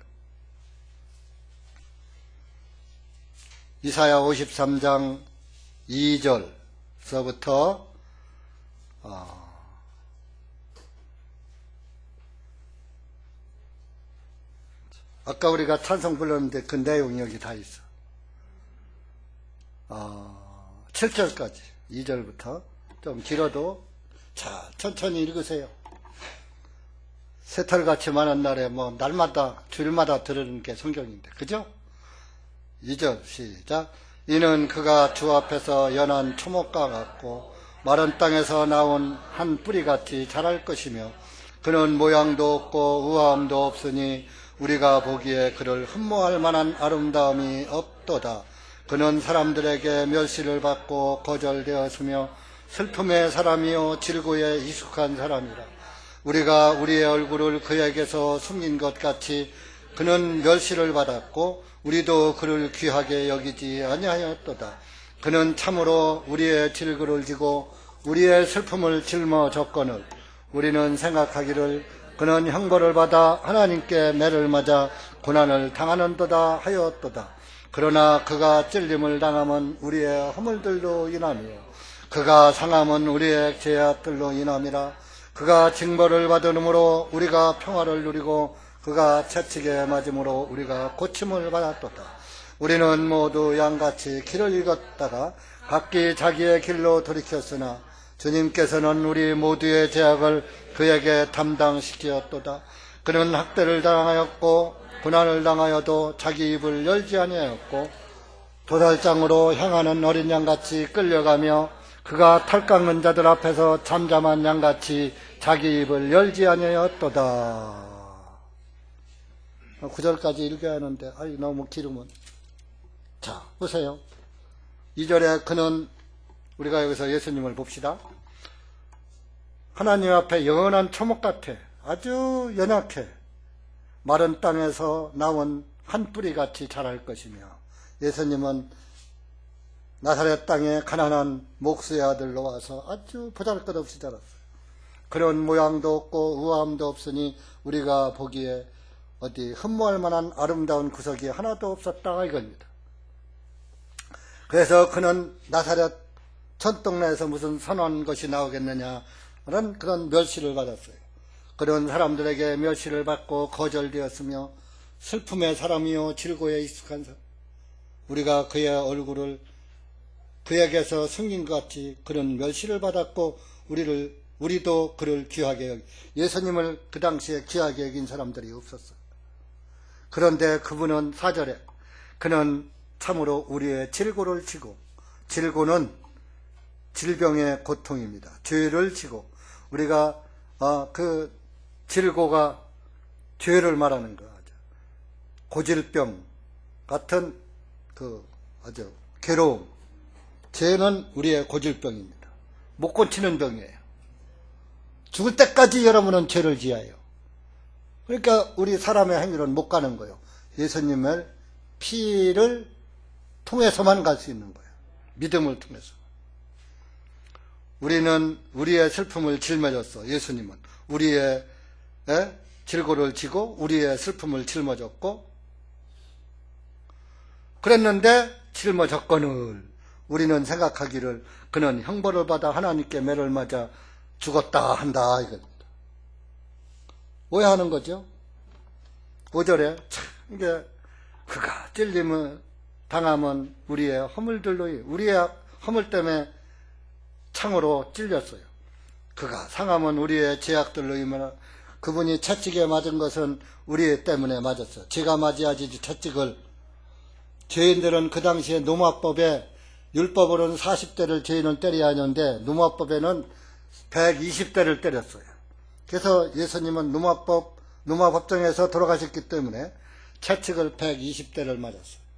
이사야 53장 2절서부터 아까 우리가 찬송 불렀는데 그 내용이 여기 다 있어. 7절까지 2절부터 좀 길어도 자 천천히 읽으세요. 새털같이 많은 날에 날마다 주일마다 들으는 게 성경인데 그죠? 2절 시작. 이는 그가 주 앞에서 연한 초목과 같고 마른 땅에서 나온 한 뿌리같이 자랄 것이며 그는 모양도 없고 우아함도 없으니 우리가 보기에 그를 흠모할 만한 아름다움이 없도다. 그는 사람들에게 멸시를 받고 거절되었으며 슬픔의 사람이요 질고에 익숙한 사람이라. 우리가 우리의 얼굴을 그에게서 숨긴 것 같이 그는 멸시를 받았고 우리도 그를 귀하게 여기지 아니하였도다. 그는 참으로 우리의 질그를 지고 우리의 슬픔을 짊어졌거늘 우리는 생각하기를 그는 형벌을 받아 하나님께 매를 맞아 고난을 당하는도다 하였도다. 그러나 그가 찔림을 당함은 우리의 허물들로 인함이요 그가 상함은 우리의 죄악들로 인함이라. 그가 징벌을 받음으로 우리가 평화를 누리고 그가 채찍에 맞음으로 우리가 고침을 받았도다. 우리는 모두 양같이 길을 잃었다가 각기 자기의 길로 돌이켰으나 주님께서는 우리 모두의 죄악을 그에게 담당시키었도다. 그는 학대를 당하였고 고난을 당하여도 자기 입을 열지 아니하였고 도살장으로 향하는 어린 양같이 끌려가며 그가 탈 깎는 자들 앞에서 잠잠한 양같이 자기 입을 열지 아니하였도다. 9절까지 읽어야 하는데 너무 길으면 자 보세요. 2절에 그는 우리가 여기서 예수님을 봅시다. 하나님 앞에 영원한 초목 같아 아주 연약해 마른 땅에서 나온 한 뿌리같이 자랄 것이며 예수님은 나사렛 땅에 가난한 목수의 아들로 와서 아주 보잘것없이 자랐어요. 그런 모양도 없고 우아함도 없으니 우리가 보기에 어디 흠모할 만한 아름다운 구석이 하나도 없었다 이겁니다. 그래서 그는 나사렛 촌동네에서 무슨 선한 것이 나오겠느냐는 그런 멸시를 받았어요. 그런 사람들에게 멸시를 받고 거절되었으며 슬픔의 사람이요 질고에 익숙한 사람. 우리가 그의 얼굴을 그에게서 숨긴 것 같이 그런 멸시를 받았고 우리도 그를 귀하게 여기 예수님을 그 당시에 귀하게 여긴 사람들이 없었어요. 그런데 그분은 4절에 그는 참으로 우리의 질고를 지고 질고는 질병의 고통입니다. 죄를 지고 우리가 그 질고가 죄를 말하는 거 고질병 같은 그 아주 괴로움 죄는 우리의 고질병입니다. 못 고치는 병이에요. 죽을 때까지 여러분은 죄를 지어요. 그러니까 우리 사람의 행위로는 못 가는 거예요. 예수님의 피를 통해서만 갈 수 있는 거예요. 믿음을 통해서. 우리는 우리의 슬픔을 짊어졌어. 예수님은 우리의 질고를 지고 우리의 슬픔을 짊어졌고 그랬는데 짊어졌거늘 우리는 생각하기를 그는 형벌을 받아 하나님께 매를 맞아 죽었다 한다 이겁니다. 오해하는 거죠. 5절에 이게 그가 찔림을 당함은 우리의 허물들로 우리의 허물 때문에 창으로 찔렸어요. 그가 상함은 우리의 죄악들로 임하나 그분이 채찍에 맞은 것은 우리 때문에 맞았어요. 제가 맞아야지 채찍을. 죄인들은 그 당시에 노마법에 율법으로는 40대를 죄인은 때려야 하는데 노마법에는 120대를 때렸어요. 그래서 예수님은 노마법정에서 돌아가셨기 때문에 채찍을 120대를 맞았어요.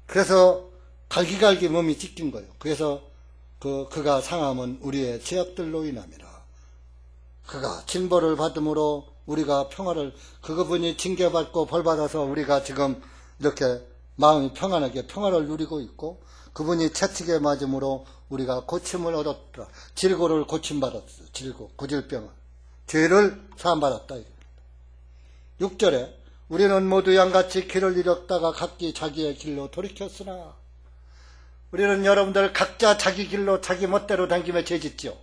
그래서 갈기갈기 몸이 찢긴 거예요. 그래서 그가 상함은 우리의 죄악들로 인함이라. 그가 징벌을 받음으로 우리가 평화를 그분이 징계받고 벌받아서 우리가 지금 이렇게 마음이 평안하게 평화를 누리고 있고 그분이 채찍에 맞음으로 우리가 고침을 얻었다. 질고를 고침받았어요. 질고 고질병을 죄를 사함받았다. 6절에 우리는 모두 양같이 길을 잃었다가 각기 자기의 길로 돌이켰으나 우리는 여러분들 각자 자기 길로 자기 멋대로 다니며 죄짓죠.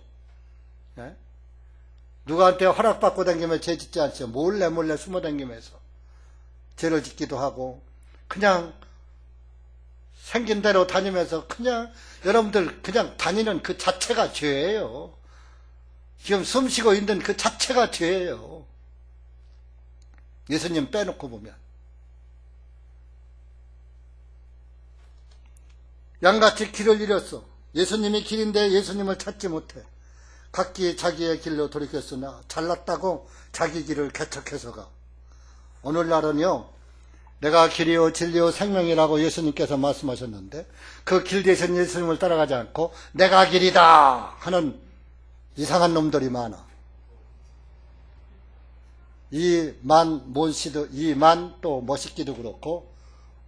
네? 누구한테 허락받고 다니며 죄짓지 않죠. 몰래 숨어 다니면서 죄를 짓기도 하고 그냥 생긴 대로 다니면서 그냥 여러분들 그냥 다니는 그 자체가 죄예요. 지금 숨쉬고 있는 그 자체가 죄예요. 예수님 빼놓고 보면 양같이 길을 잃었어. 예수님이 길인데 예수님을 찾지 못해. 각기 자기의 길로 돌이켰으나 잘났다고 자기 길을 개척해서 가. 오늘날은요, 내가 길이요 진리요 생명이라고 예수님께서 말씀하셨는데 그 길 대신 예수님을 따라가지 않고 내가 길이다 하는 이상한 놈들이 많아. 이만 또 멋있기도 그렇고,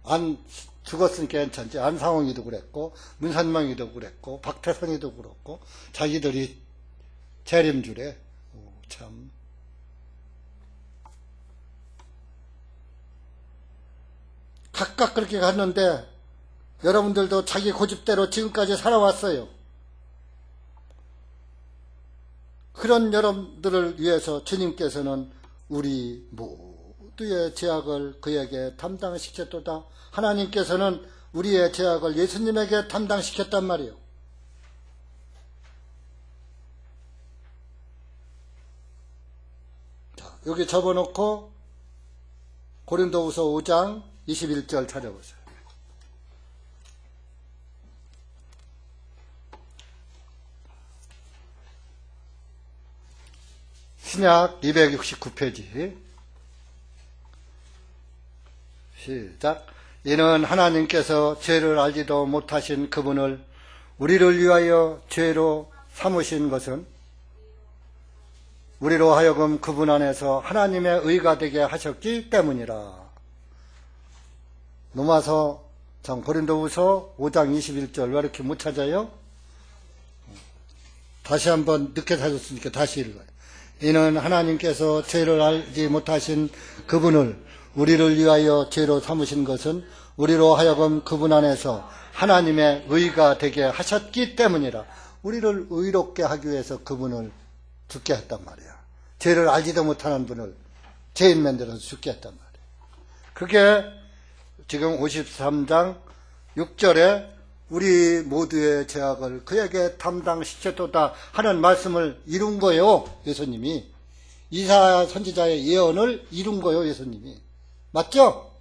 안 죽었으니까 괜찮지. 안상홍이도 그랬고, 문선명이도 그랬고, 박태선이도 그렇고, 자기들이 재림주래. 참. 각각 그렇게 갔는데, 여러분들도 자기 고집대로 지금까지 살아왔어요. 그런 여러분들을 위해서 주님께서는 우리 모두의 죄악을 그에게 담당시켰도다. 하나님께서는 우리의 죄악을 예수님에게 담당시켰단 말이에요. 자, 여기 접어놓고 고린도후서 5장 21절 찾아보세요. 신약 269페이지 시작. 이는 하나님께서 죄를 알지도 못하신 그분을 우리를 위하여 죄로 삼으신 것은 우리로 하여금 그분 안에서 하나님의 의가 되게 하셨기 때문이라. 넘어서 고린도후서 5장 21절 왜 이렇게 못 찾아요? 다시 한번 늦게 찾았으니까 다시 읽어요. 이는 하나님께서 죄를 알지 못하신 그분을 우리를 위하여 죄로 삼으신 것은 우리로 하여금 그분 안에서 하나님의 의가 되게 하셨기 때문이라. 우리를 의롭게 하기 위해서 그분을 죽게 했단 말이야. 죄를 알지도 못하는 분을 죄인 만들어서 죽게 했단 말이야. 그게 지금 53장 6절에 우리 모두의 죄악을 그에게 담당시켰도다 하는 말씀을 이룬 거예요. 예수님이. 이사야 선지자의 예언을 이룬 거예요. 예수님이. 맞죠?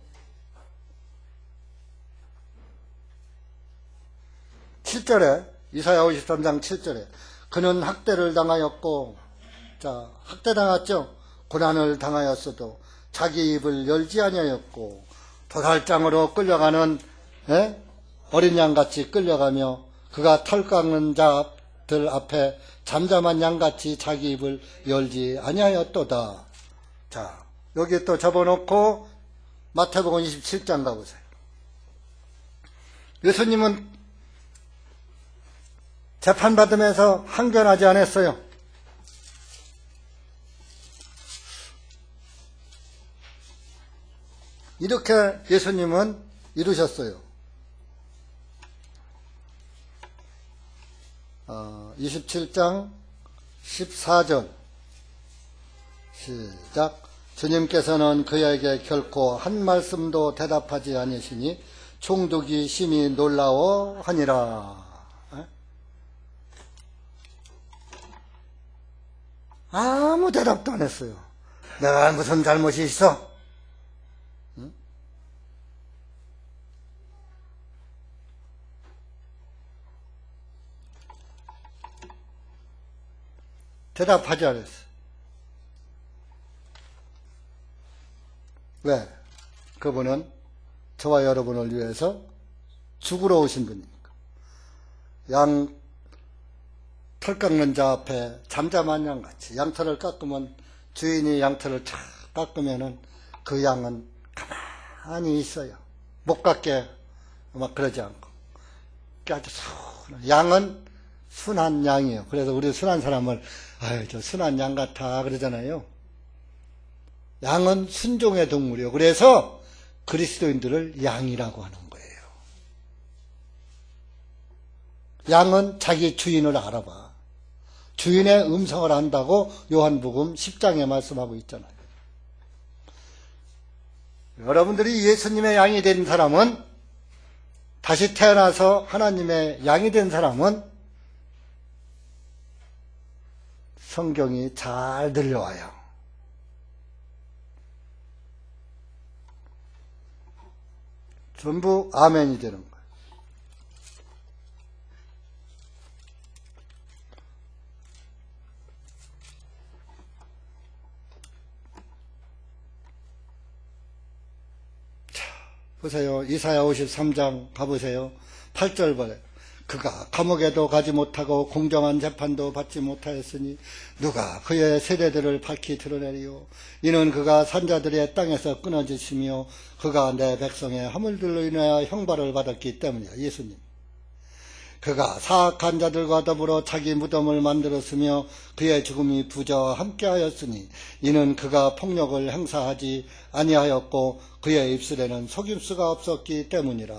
7절에 이사야 53장 7절에 그는 학대를 당하였고, 자, 학대당했죠. 고난을 당하였어도 자기 입을 열지 아니하였고 도살장으로 끌려가는 어린 양같이 끌려가며 그가 털 깎는 자들 앞에 잠잠한 양같이 자기 입을 열지 아니하였도다. 자, 여기 또 접어놓고 마태복음 27장 가보세요. 예수님은 재판받으면서 항변하지 않았어요. 이렇게 예수님은 이루셨어요. 27장 14절 시작. 주님께서는 그에게 결코 한 말씀도 대답하지 아니시니 총독이 심히 놀라워하니라. 아무 대답도 안 했어요. 내가 무슨 잘못이 있어? 응? 대답하지 않았어요. 왜? 그분은 저와 여러분을 위해서 죽으러 오신 분이니까. 털 깎는 자 앞에 잠잠한 양같이, 양털을 깎으면 주인이 양털을 착 깎으면은 그 양은 가만히 있어요. 못 깎게 막 그러지 않고. 아주 양은 순한 양이에요. 그래서 우리 순한 사람을 아유 저 순한 양 같아 그러잖아요. 양은 순종의 동물이요. 그래서 그리스도인들을 양이라고 하는 거예요. 양은 자기 주인을 알아봐. 주인의 음성을 안다고 요한복음 10장에 말씀하고 있잖아요. 여러분들이 예수님의 양이 된 사람은, 다시 태어나서 하나님의 양이 된 사람은 성경이 잘 들려와요. 전부 아멘이 되는 거예요. 보세요. 이사야 53장 가보세요. 8절 보세요. 그가 감옥에도 가지 못하고 공정한 재판도 받지 못하였으니 누가 그의 세대들을 밝히 드러내리요. 이는 그가 산자들의 땅에서 끊어지시며 그가 내 백성의 허물들로 인하여 형벌을 받았기 때문이야. 예수님. 그가 사악한 자들과 더불어 자기 무덤을 만들었으며 그의 죽음이 부자와 함께하였으니 이는 그가 폭력을 행사하지 아니하였고 그의 입술에는 속임수가 없었기 때문이라.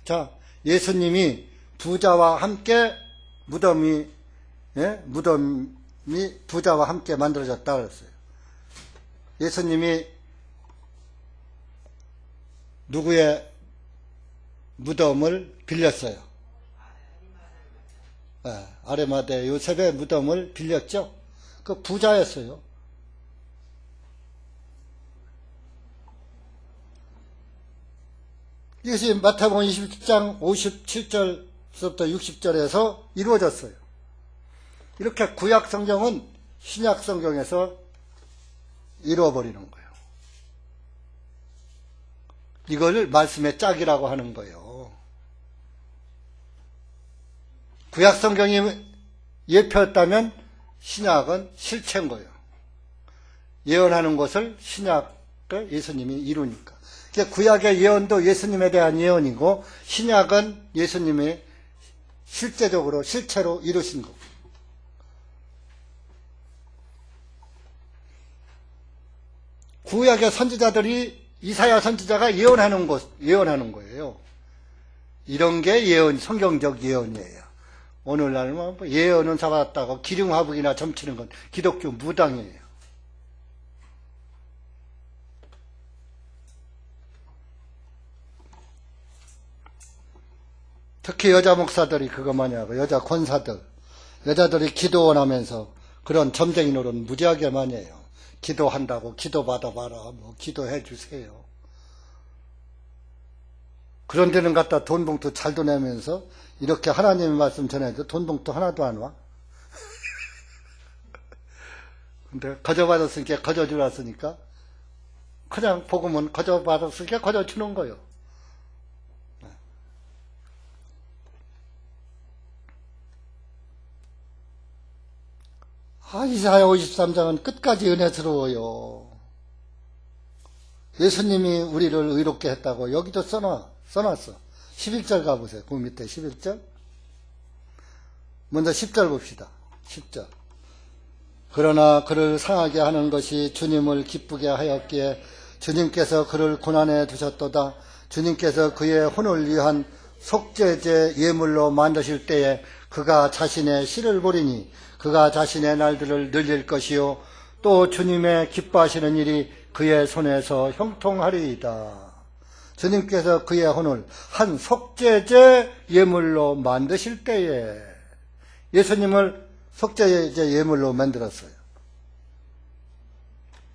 자, 예수님이 부자와 함께 무덤이 부자와 함께 만들어졌다 그랬어요. 예수님이 누구의 무덤을 빌렸어요? 아리마대 요셉의 무덤을 빌렸죠. 그 부자였어요. 이것이 마태복음 27장 57절부터 60절에서 이루어졌어요. 이렇게 구약 성경은 신약 성경에서 이루어버리는 거예요. 이걸 말씀의 짝이라고 하는 거예요. 구약 성경이 예표였다면 신약은 실체인 거예요. 예언하는 것을 신약을 예수님이 이루니까. 구약의 예언도 예수님에 대한 예언이고 신약은 예수님이 실제적으로 실체로 이루신 거고. 구약의 선지자들이 이사야 선지자가 예언하는 거예요. 이런 게 예언, 성경적 예언이에요. 오늘날 뭐 예언은 잡았다고 기륭화복이나 점치는 건 기독교 무당이에요. 특히 여자 목사들이 그거 많이 하고 여자 권사들, 여자들이 기도원 하면서 그런 점쟁이 노릇 무지하게 많이 해요. 기도한다고 기도 받아봐라, 뭐 기도해 주세요. 그런 데는 갖다 돈 봉투 잘도 내면서 이렇게 하나님의 말씀 전해도 돈 봉투 하나도 안 와. 근데 거저 받았으니까 거저 주랐으니까 그냥 복음은 거저 받았으니까 거저 주는 거예요. 이사야 53장은 끝까지 은혜스러워요. 예수님이 우리를 의롭게 했다고 여기도 써놨어. 11절 가보세요. 그 밑에 11절. 먼저 10절 봅시다. 10절. 그러나 그를 상하게 하는 것이 주님을 기쁘게 하였기에 주님께서 그를 고난에 두셨도다. 주님께서 그의 혼을 위한 속죄제 예물로 만드실 때에 그가 자신의 씨를 보리니 그가 자신의 날들을 늘릴 것이요 또 주님의 기뻐하시는 일이 그의 손에서 형통하리이다. 주님께서 그의 혼을 한 속죄제 예물로 만드실 때에 예수님을 속죄제 예물로 만들었어요.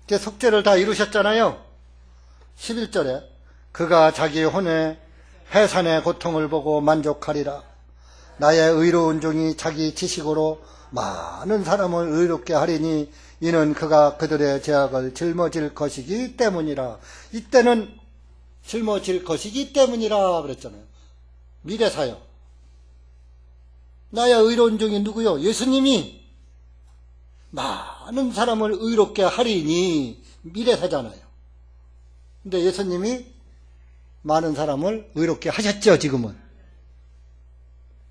속죄를 다 이루셨잖아요. 11절에 그가 자기 혼의 해산의 고통을 보고 만족하리라. 나의 의로운 종이 자기 지식으로 많은 사람을 의롭게 하리니 이는 그가 그들의 죄악을 짊어질 것이기 때문이라. 이때는 짊어질 것이기 때문이라 그랬잖아요. 미래사요. 나의 의로운 종이 누구요? 예수님이 많은 사람을 의롭게 하리니 미래사잖아요. 근데 예수님이 많은 사람을 의롭게 하셨죠, 지금은.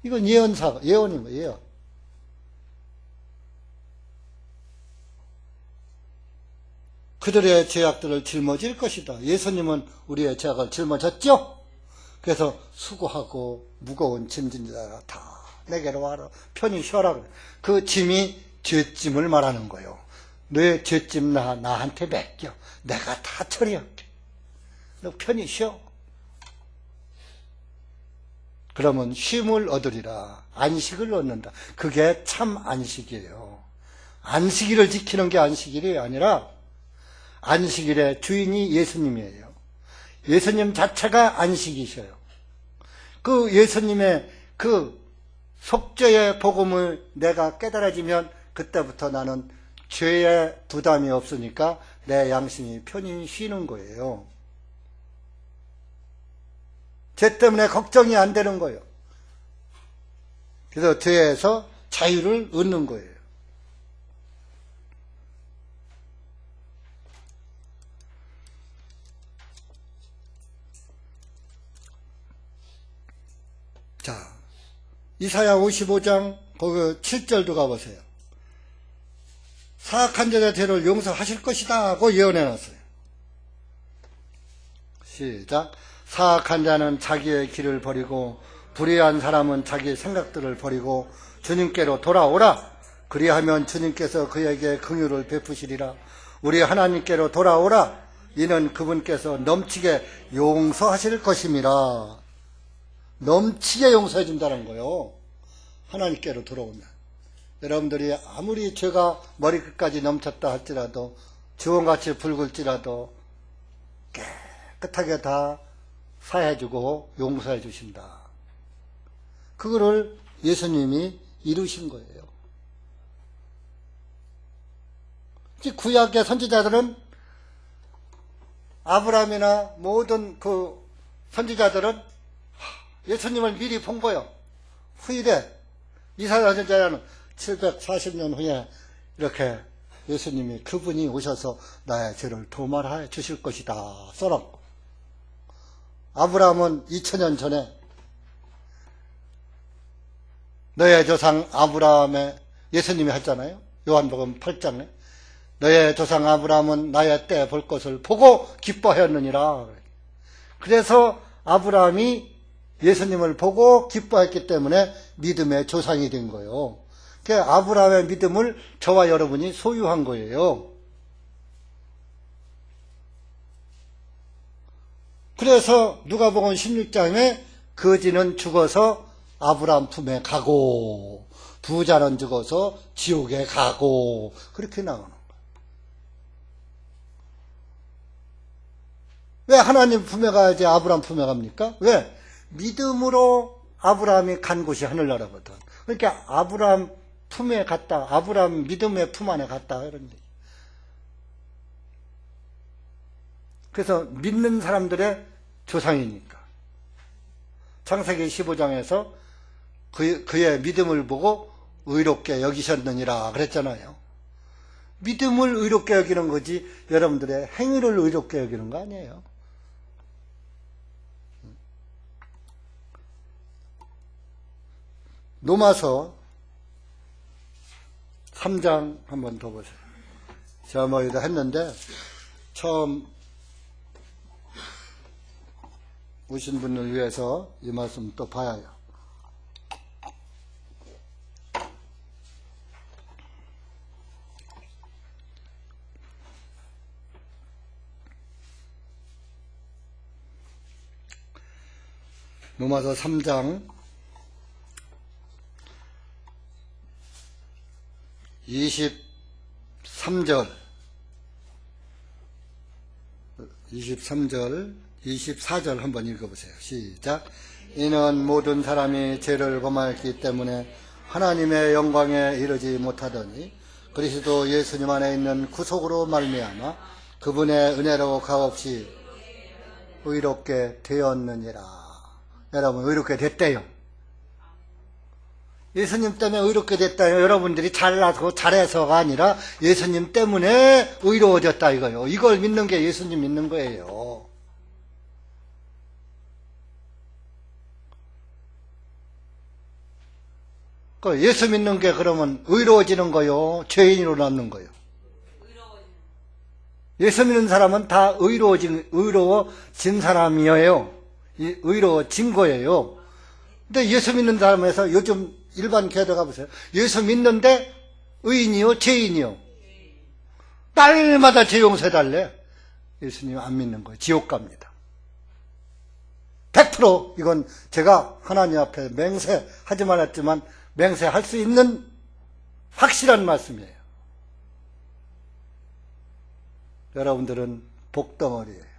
이건 예언인 거예요. 그들의 죄악들을 짊어질 것이다. 예수님은 우리의 죄악을 짊어졌죠? 그래서 수고하고 무거운 짐진 자가 다 내게로 와라. 편히 쉬어라. 그 짐이 죄짐을 말하는 거예요. 내 죄짐 나한테 맡겨. 내가 다 처리할게. 너 편히 쉬어. 그러면 쉼을 얻으리라. 안식을 얻는다. 그게 참 안식이에요. 안식일을 지키는 게 안식일이 아니라 안식일의 주인이 예수님이에요. 예수님 자체가 안식이셔요. 그 예수님의 그 속죄의 복음을 내가 깨달아지면 그때부터 나는 죄의 부담이 없으니까 내 양심이 편히 쉬는 거예요. 죄 때문에 걱정이 안 되는 거예요. 그래서 죄에서 자유를 얻는 거예요. 자, 이사야 55장 거기 7절도 가보세요. 사악한 자의 죄를 용서하실 것이다 하고 예언해놨어요. 시작. 사악한 자는 자기의 길을 버리고 불의한 사람은 자기의 생각들을 버리고 주님께로 돌아오라. 그리하면 주님께서 그에게 긍휼을 베푸시리라. 우리 하나님께로 돌아오라. 이는 그분께서 넘치게 용서하실 것임이라. 넘치게 용서해 준다는 거요. 하나님께로 돌아오면. 여러분들이 아무리 죄가 머리끝까지 넘쳤다 할지라도 주홍같이 붉을지라도 깨끗하게 다 사해주고 용서해 주신다. 그거를 예수님이 이루신 거예요. 구약의 선지자들은 아브라함이나 모든 그 선지자들은 예수님을 미리 본 거예요. 후일에 이사야 선지자는 740년 후에 이렇게 예수님이 그분이 오셔서 나의 죄를 도말해 주실 것이다 써놨고, 아브라함은 2000년 전에 너의 조상 아브라함의 예수님이 했잖아요. 요한복음 8장에 너의 조상 아브라함은 나의 때 볼 것을 보고 기뻐하였느니라. 그래서 아브라함이 예수님을 보고 기뻐했기 때문에 믿음의 조상이 된 거예요. 그러니까 아브라함의 믿음을 저와 여러분이 소유한 거예요. 그래서 누가복음 16장에 거지는 죽어서 아브라함 품에 가고 부자는 죽어서 지옥에 가고 그렇게 나오는 거예요. 왜 하나님 품에 가야지 아브라함 품에 갑니까? 왜? 믿음으로 아브라함이 간 곳이 하늘나라거든. 그러니까 아브라함 품에 갔다, 아브라함 믿음의 품 안에 갔다 그런 얘기. 그래서 믿는 사람들의 조상이니까. 창세기 15장에서 그의 믿음을 보고 의롭게 여기셨느니라 그랬잖아요. 믿음을 의롭게 여기는 거지 여러분들의 행위를 의롭게 여기는 거 아니에요. 로마서 3장 한번 더 보세요. 제가 뭐 이거 했는데 처음 오신 분을 위해서 이 말씀 또 봐야 해요. 로마서 3장 23절 24절 한번 읽어보세요. 시작. 이는 모든 사람이 죄를 범하였기 때문에 하나님의 영광에 이르지 못하더니 그리스도 예수님 안에 있는 구속으로 말미암아 그분의 은혜로 값없이 의롭게 되었느니라. 여러분 의롭게 됐대요. 예수님 때문에 의롭게 됐다. 여러분들이 잘나서 잘해서가 아니라 예수님 때문에 의로워졌다 이거요. 이걸 믿는 게 예수님 믿는 거예요. 예수 믿는 게 그러면 의로워지는 거요, 죄인으로 남는 거요. 예수 믿는 사람은 다 의로워진 사람이에요. 의로워진 거예요. 근데 예수 믿는 사람에서 요즘 일반 교회 가보세요. 예수 믿는데 의인이요, 죄인이요. 날마다 죄 용서해달래. 예수님 안 믿는 거예요. 지옥 갑니다. 100% 이건 제가 하나님 앞에 맹세하지 말았지만 맹세할 수 있는 확실한 말씀이에요. 여러분들은 복덩어리예요.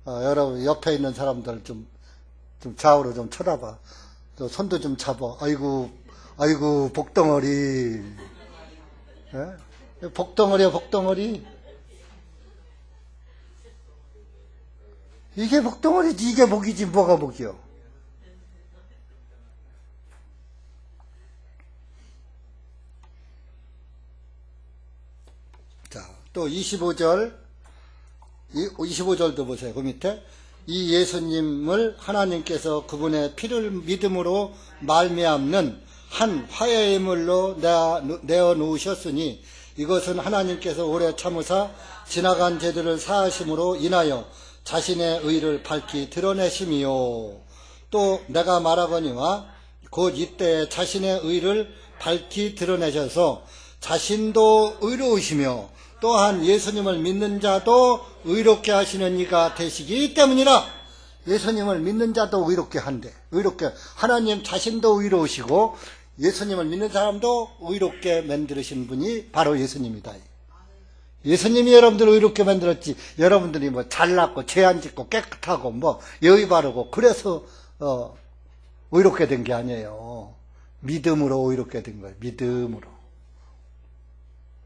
여러분 옆에 있는 사람들 좀 좌우로 좀 쳐다봐. 또 손도 좀 잡아. 아이고 복덩어리. 예? 복덩어리야 복덩어리. 이게 복덩어리지, 이게 복이지, 뭐가 복이요? 자, 또 25절도 보세요. 그 밑에. 이 예수님을 하나님께서 그분의 피를 믿음으로 말미암는 한 화해의 예물로 내어 놓으셨으니 이것은 하나님께서 오래 참으사 지나간 죄들을 사하심으로 인하여 자신의 의를 밝히 드러내심이요. 또 내가 말하거니와 곧 이때 자신의 의를 밝히 드러내셔서 자신도 의로우시며 또한 예수님을 믿는 자도 의롭게 하시는 이가 되시기 때문이라. 예수님을 믿는 자도 의롭게 한대. 의롭게. 하나님 자신도 의로우시고 예수님을 믿는 사람도 의롭게 만드신 분이 바로 예수님이다. 예수님이 여러분들을 의롭게 만들었지, 여러분들이 뭐 잘났고 죄 안 짓고 깨끗하고 뭐 예의 바르고 그래서 의롭게 된 게 아니에요. 믿음으로 의롭게 된 거예요. 믿음으로.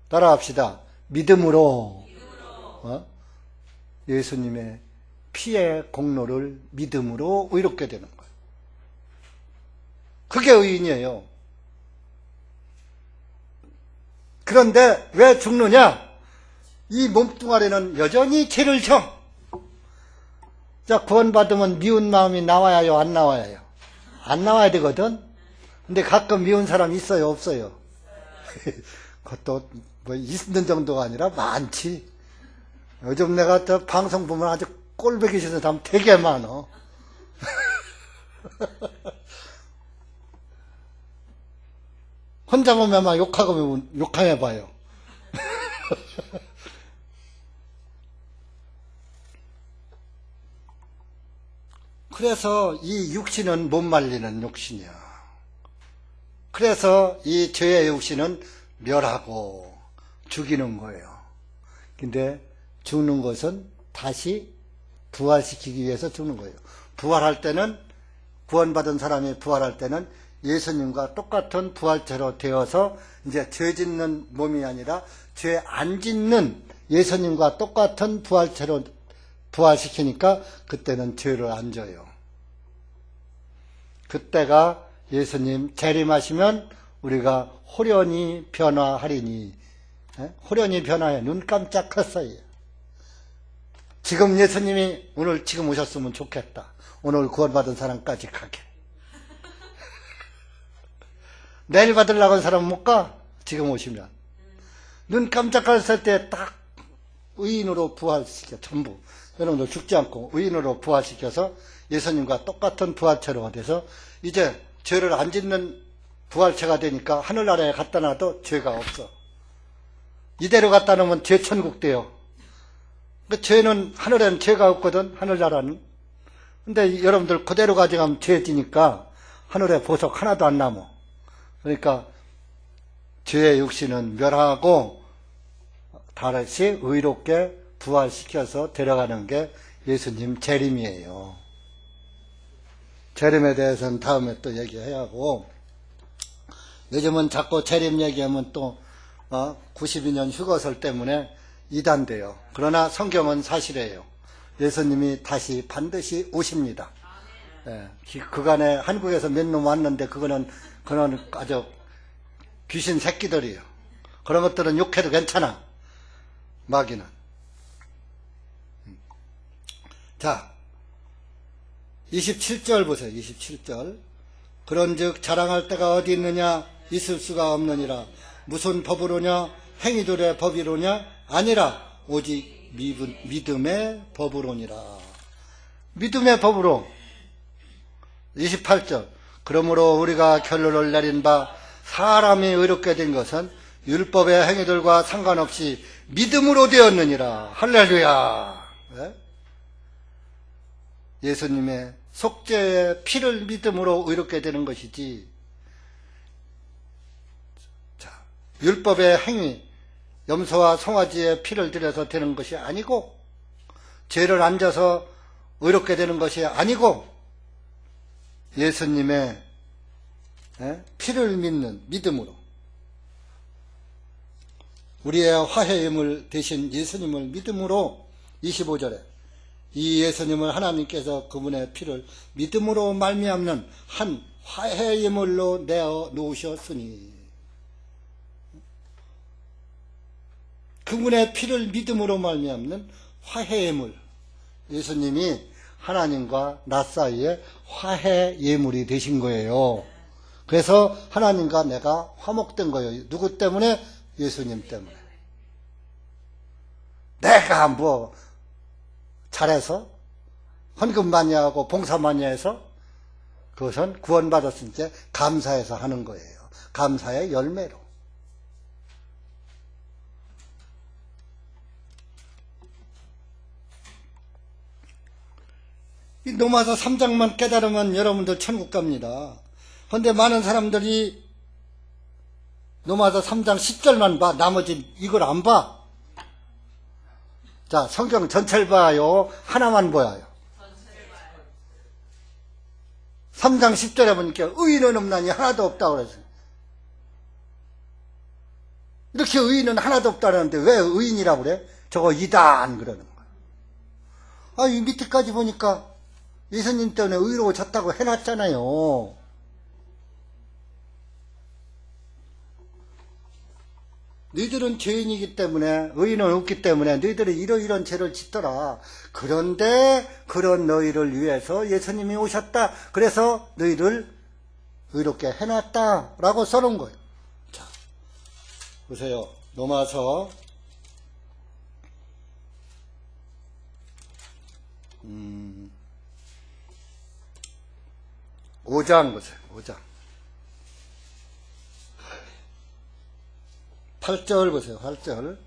따라합시다. 믿음으로. 예수님의 피의 공로를 믿음으로 의롭게 되는 거예요. 그게 의인이에요. 그런데 왜 죽느냐? 이 몸뚱아리는 여전히 죄를 져. 자, 구원받으면 미운 마음이 나와야요, 안 나와야요? 안 나와야 되거든? 근데 가끔 미운 사람 있어요, 없어요? 그것도 뭐 있는 정도가 아니라 많지. 요즘 내가 저 방송 보면 아주 꼴보기 싫은 사람 되게 많어. 혼자 보면 막 욕하면 봐요. 그래서 이 육신은 못 말리는 육신이야. 그래서 이 죄의 육신은 멸하고 죽이는 거예요. 근데 죽는 것은 다시 부활시키기 위해서 죽는 거예요. 부활할 때는, 구원받은 사람이 부활할 때는 예수님과 똑같은 부활체로 되어서 이제 죄 짓는 몸이 아니라 죄 안 짓는 예수님과 똑같은 부활체로 부활시키니까 그때는 죄를 안 져요. 그때가 예수님 재림하시면 우리가 호련히 변화하리니, 호련히 변화해. 눈 깜짝했어요. 지금 예수님이 오늘 지금 오셨으면 좋겠다. 오늘 구원받은 사람까지 가게. 내일 받으려고 하는 사람은 못 가. 지금 오시면. 눈 깜짝했을 때 딱 의인으로 부활시켜. 전부. 여러분들 죽지 않고 의인으로 부활시켜서 예수님과 똑같은 부활체로 돼서 이제 죄를 안 짓는 부활체가 되니까 하늘나라에 갖다 놔도 죄가 없어. 이대로 갖다 놓으면 죄천국 돼요. 그러니까 죄는, 하늘에는 죄가 없거든, 하늘나라는. 근데 여러분들 그대로 가져가면 죄 지니까 하늘에 보석 하나도 안 남어. 그러니까 죄의 육신은 멸하고 다시 의롭게 부활시켜서 데려가는 게 예수님 재림이에요. 재림에 대해서는 다음에 또 얘기해야 하고, 요즘은 자꾸 재림 얘기하면 또 92년 휴거설 때문에 이단돼요. 그러나 성경은 사실이에요. 예수님이 다시 반드시 오십니다. 예, 그간에 한국에서 몇 놈 왔는데 그거는 아주 귀신 새끼들이에요. 그런 것들은 욕해도 괜찮아. 마귀는. 자, 27절 보세요. 27절. 그런즉 자랑할 때가 어디 있느냐? 있을 수가 없느니라. 무슨 법으로냐? 행위들의 법이로냐? 아니라 오직 믿음의 법으로니라. 믿음의 법으로. 28절. 그러므로 우리가 결론을 내린 바 사람이 의롭게 된 것은 율법의 행위들과 상관없이 믿음으로 되었느니라. 할렐루야. 네? 예수님의 속죄의 피를 믿음으로 의롭게 되는 것이지, 자, 율법의 행위, 염소와 송아지의 피를 들여서 되는 것이 아니고, 죄를 안 져서 의롭게 되는 것이 아니고, 예수님의 피를 믿는 믿음으로, 우리의 화해임을 대신 예수님을 믿음으로, 25절에 이 예수님을 하나님께서 그분의 피를 믿음으로 말미암는 한 화해 예물로 내어 놓으셨으니, 그분의 피를 믿음으로 말미암는 화해 예물, 예수님이 하나님과 나 사이에 화해 예물이 되신 거예요. 그래서 하나님과 내가 화목된 거예요. 누구 때문에? 예수님 때문에. 내가 뭐 잘해서 헌금 많이 하고 봉사 많이 해서 그것은 구원받았을 때 감사해서 하는 거예요. 감사의 열매로. 이 로마서 3장만 깨달으면 여러분들 천국 갑니다. 그런데 많은 사람들이 로마서 3장 10절만 봐. 나머지 이걸 안 봐. 자, 성경 전체를 봐요. 하나만 보여요. 3장 10절에 보니까 의인은 없나니 하나도 없다고 그랬어요. 이렇게 의인은 하나도 없다는데 왜 의인이라고 그래? 저거 이단 그러는 거야. 이 밑에까지 보니까 예수님 때문에 의로워졌다고 해놨잖아요. 너희들은 죄인이기 때문에, 의인은 없기 때문에 너희들은 이러이런 죄를 짓더라. 그런데 그런 너희를 위해서 예수님이 오셨다. 그래서 너희를 의롭게 해놨다 라고 써놓은 거예요. 자, 보세요. 로마서 5장 보세요. 5장 8절 보세요. 8절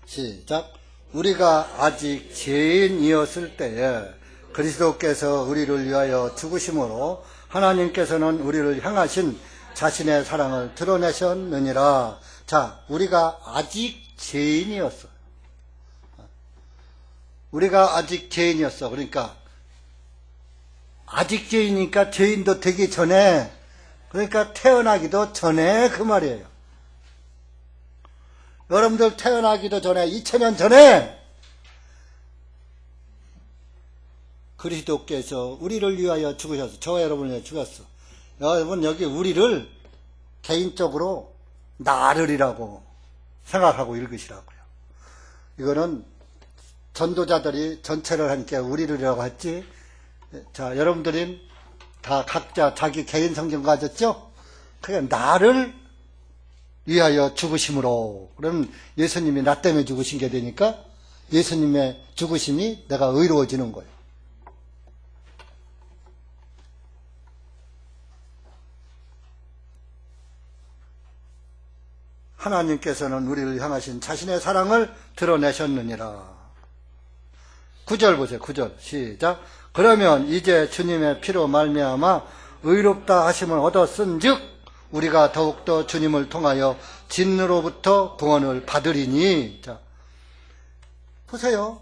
시작. 우리가 아직 죄인이었을 때에 그리스도께서 우리를 위하여 죽으심으로 하나님께서는 우리를 향하신 자신의 사랑을 드러내셨느니라. 자, 우리가 아직 죄인이었어. 우리가 아직 죄인이었어. 그러니까 아직 죄인이니까 죄인도 되기 전에, 그러니까 태어나기도 전에 그 말이에요. 여러분들 태어나기도 전에 2000년 전에 그리스도께서 우리를 위하여 죽으셨어. 저와 여러분을 위하여 죽었어. 여러분 여기 우리를 개인적으로 나를이라고 생각하고 읽으시라고요. 이거는 전도자들이 전체를 하니까 우리를이라고 했지. 자, 여러분들은 다 각자 자기 개인 성경 가졌죠? 그게 나를 위하여 죽으심으로. 그럼 예수님이 나 때문에 죽으신 게 되니까 예수님의 죽으심이 내가 의로워지는 거예요. 하나님께서는 우리를 향하신 자신의 사랑을 드러내셨느니라. 9절 보세요. 9절 시작. 그러면 이제 주님의 피로 말미암아 의롭다 하심을 얻었은즉 우리가 더욱더 주님을 통하여 진노로부터 구원을 받으리니. 자, 보세요.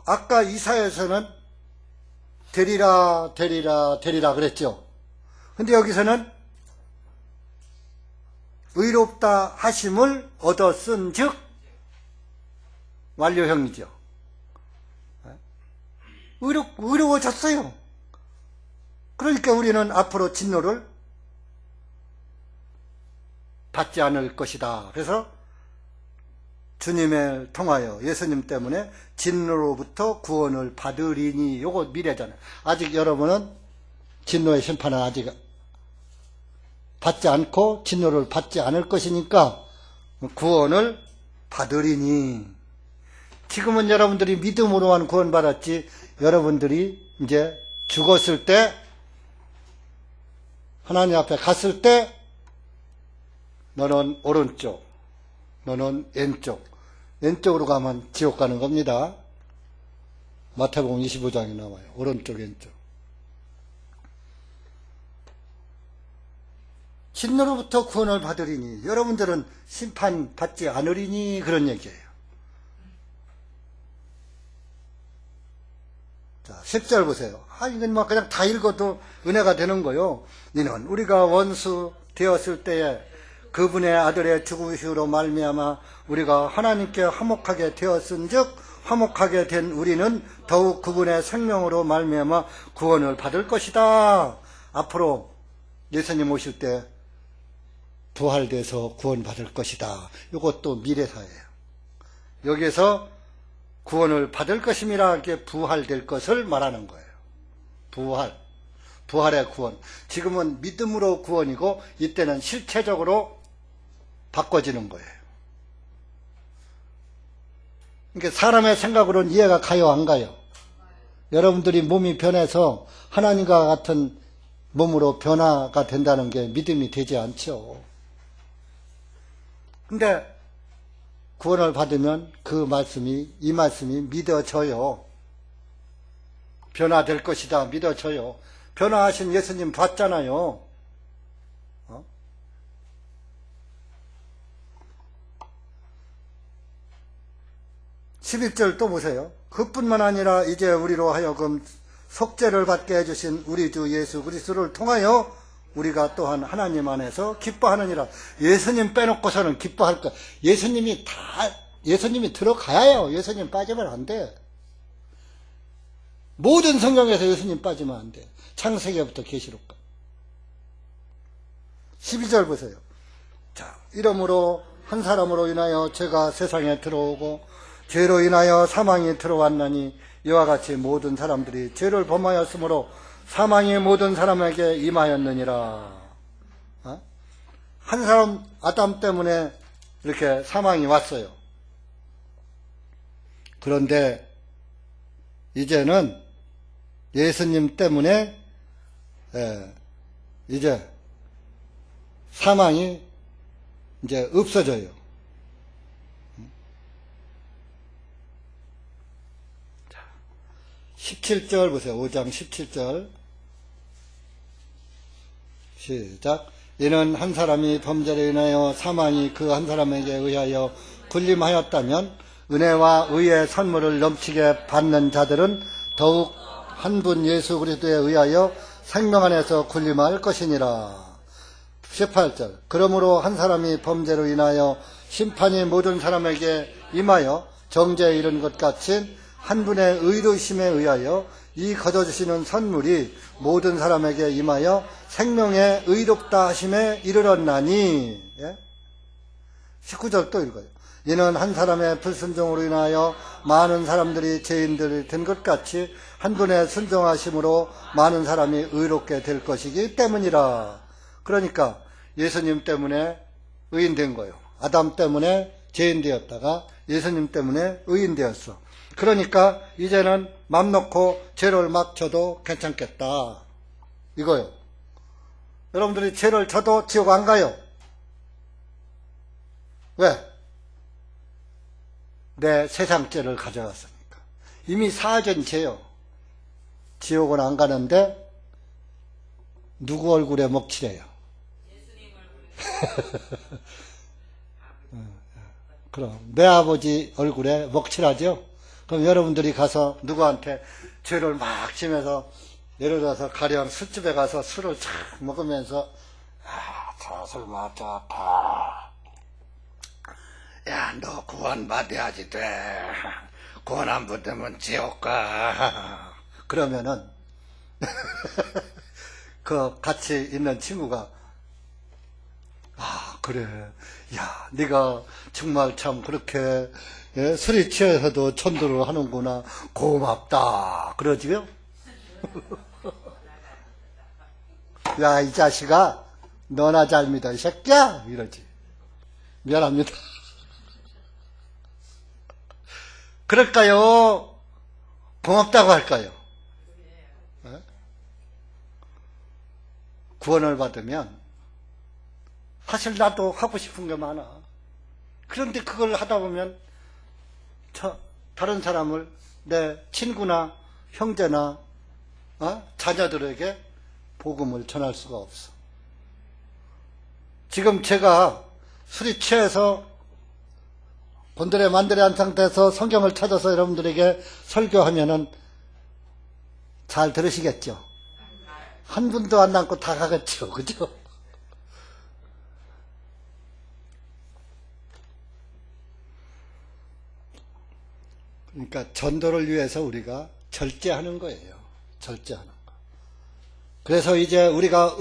아까 이사야에서는 되리라 되리라 되리라 그랬죠. 근데 여기서는 의롭다 하심을 얻었은즉 완료형이죠. 의로워졌어요. 그러니까 우리는 앞으로 진노를 받지 않을 것이다. 그래서 주님을 통하여 예수님 때문에 진노로부터 구원을 받으리니. 요거 미래잖아요. 아직 여러분은 진노의 심판은 아직 받지 않고 진노를 받지 않을 것이니까 구원을 받으리니. 지금은 여러분들이 믿음으로만 구원받았지, 여러분들이 이제 죽었을 때, 하나님 앞에 갔을 때 너는 오른쪽, 너는 왼쪽. 왼쪽으로 가면 지옥 가는 겁니다. 마태복음 25장에 나와요. 오른쪽 왼쪽. 진노로부터 구원을 받으리니. 여러분들은 심판 받지 않으리니. 그런 얘기예요. 자, 10절 보세요. 이건 막 그냥 다 읽어도 은혜가 되는 거요. 이는 우리가 원수 되었을 때에 그분의 아들의 죽으심으로 말미암아 우리가 하나님께 화목하게 되었은즉 화목하게 된 우리는 더욱 그분의 생명으로 말미암아 구원을 받을 것이다. 앞으로 예수님 오실 때 부활돼서 구원받을 것이다. 이것도 미래사예요. 여기에서 구원을 받을 것임이라 이렇게 부활될 것을 말하는 거예요. 부활의 구원. 지금은 믿음으로 구원이고 이때는 실체적으로 바꿔지는 거예요. 그러니까 사람의 생각으로는 이해가 가요, 안 가요? 여러분들이 몸이 변해서 하나님과 같은 몸으로 변화가 된다는 게 믿음이 되지 않죠. 근데 구원을 받으면 이 말씀이 믿어져요. 변화될 것이다. 믿어져요. 변화하신 예수님 봤잖아요. 11절 또 보세요. 그뿐만 아니라 이제 우리로 하여금 속죄를 받게 해주신 우리 주 예수 그리스도를 통하여 우리가 또한 하나님 안에서 기뻐하느니라. 예수님 빼놓고서는 기뻐할 거. 예수님이 들어가야 해요. 예수님 빠지면 안 돼. 모든 성경에서 예수님 빠지면 안 돼. 창세기부터 계시록까지. 12절 보세요. 자, 이러므로 한 사람으로 인하여 죄가 세상에 들어오고 죄로 인하여 사망이 들어왔나니 이와 같이 모든 사람들이 죄를 범하였으므로 사망이 모든 사람에게 임하였느니라. 한 사람 아담 때문에 이렇게 사망이 왔어요. 그런데 이제는 예수님 때문에 이제 사망이 이제 없어져요. 17절 보세요. 5장 17절 시작. 이는 한 사람이 범죄로 인하여 사망이 그 한 사람에게 의하여 군림하였다면 은혜와 의의 선물을 넘치게 받는 자들은 더욱 한 분 예수 그리스도에 의하여 생명 안에서 군림할 것이니라. 18절. 그러므로 한 사람이 범죄로 인하여 심판이 모든 사람에게 임하여 정죄에 이른 것 같이 한 분의 의로심에 의하여 이 거저주시는 선물이 모든 사람에게 임하여 생명의 의롭다 하심에 이르렀나니. 19절 또 읽어요. 이는 한 사람의 불순종으로 인하여 많은 사람들이 죄인들이 된 것 같이 한 분의 순종하심으로 많은 사람이 의롭게 될 것이기 때문이라. 그러니까 예수님 때문에 의인된 거예요. 아담 때문에 죄인 되었다가 예수님 때문에 의인 되었어. 그러니까 이제는 맘 놓고 죄를 막 져도 괜찮겠다. 이거요. 여러분들이 죄를 져도 지옥 안 가요. 왜? 내 세상죄를 가져갔으니까. 이미 사하전 죄요. 지옥은 안 가는데 누구 얼굴에 먹칠해요? 그럼 내 아버지 얼굴에 먹칠하죠? 그럼 여러분들이 가서 누구한테 죄를 막 지면서 예를 들어서 가령 술집에 가서 술을 착 먹으면서 저 술 마셔봐. 야, 너 구원 받아야지 돼. 구원 안 받으면 지옥 가. 그러면은 그 같이 있는 친구가 그래. 야, 네가 정말 참 그렇게 술이 취해서도 전도를 하는구나. 고맙다. 그러지요? 야, 이 자식아, 너나 잘 믿어, 이 새끼야. 이러지. 미안합니다. 그럴까요? 고맙다고 할까요? 구원을 받으면 사실 나도 하고 싶은 게 많아. 그런데 그걸 하다 보면 다른 사람을 내 친구나 형제나 자녀들에게 복음을 전할 수가 없어. 지금 제가 술이 취해서 곤드레 만드레 한 상태에서 성경을 찾아서 여러분들에게 설교하면은 잘 들으시겠죠? 한 분도 안 남고 다 가겠죠. 그죠? 그러니까 전도를 위해서 우리가 절제하는 거예요. 절제하는 거. 그래서 이제 우리가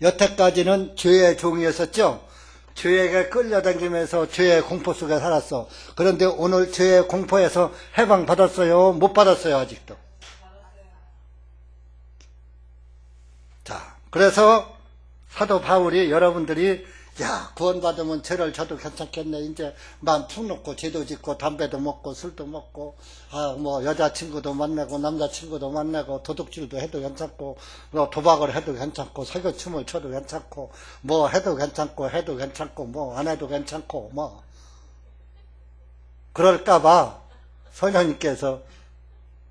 여태까지는 죄의 종이었었죠. 죄에게 끌려다니면서 죄의 공포 속에 살았어. 그런데 오늘 죄의 공포에서 해방받았어요? 못 받았어요? 아직도? 자, 그래서 사도 바울이 여러분들이 구원받으면 죄를 져도 괜찮겠네. 이제 마음 푹 놓고 죄도 짓고 담배도 먹고 술도 먹고 여자친구도 만나고 남자친구도 만나고 도둑질도 해도 괜찮고 도박을 해도 괜찮고 사교춤을 춰도 괜찮고 해도 괜찮고 안 해도 괜찮고 그럴까봐 성령님께서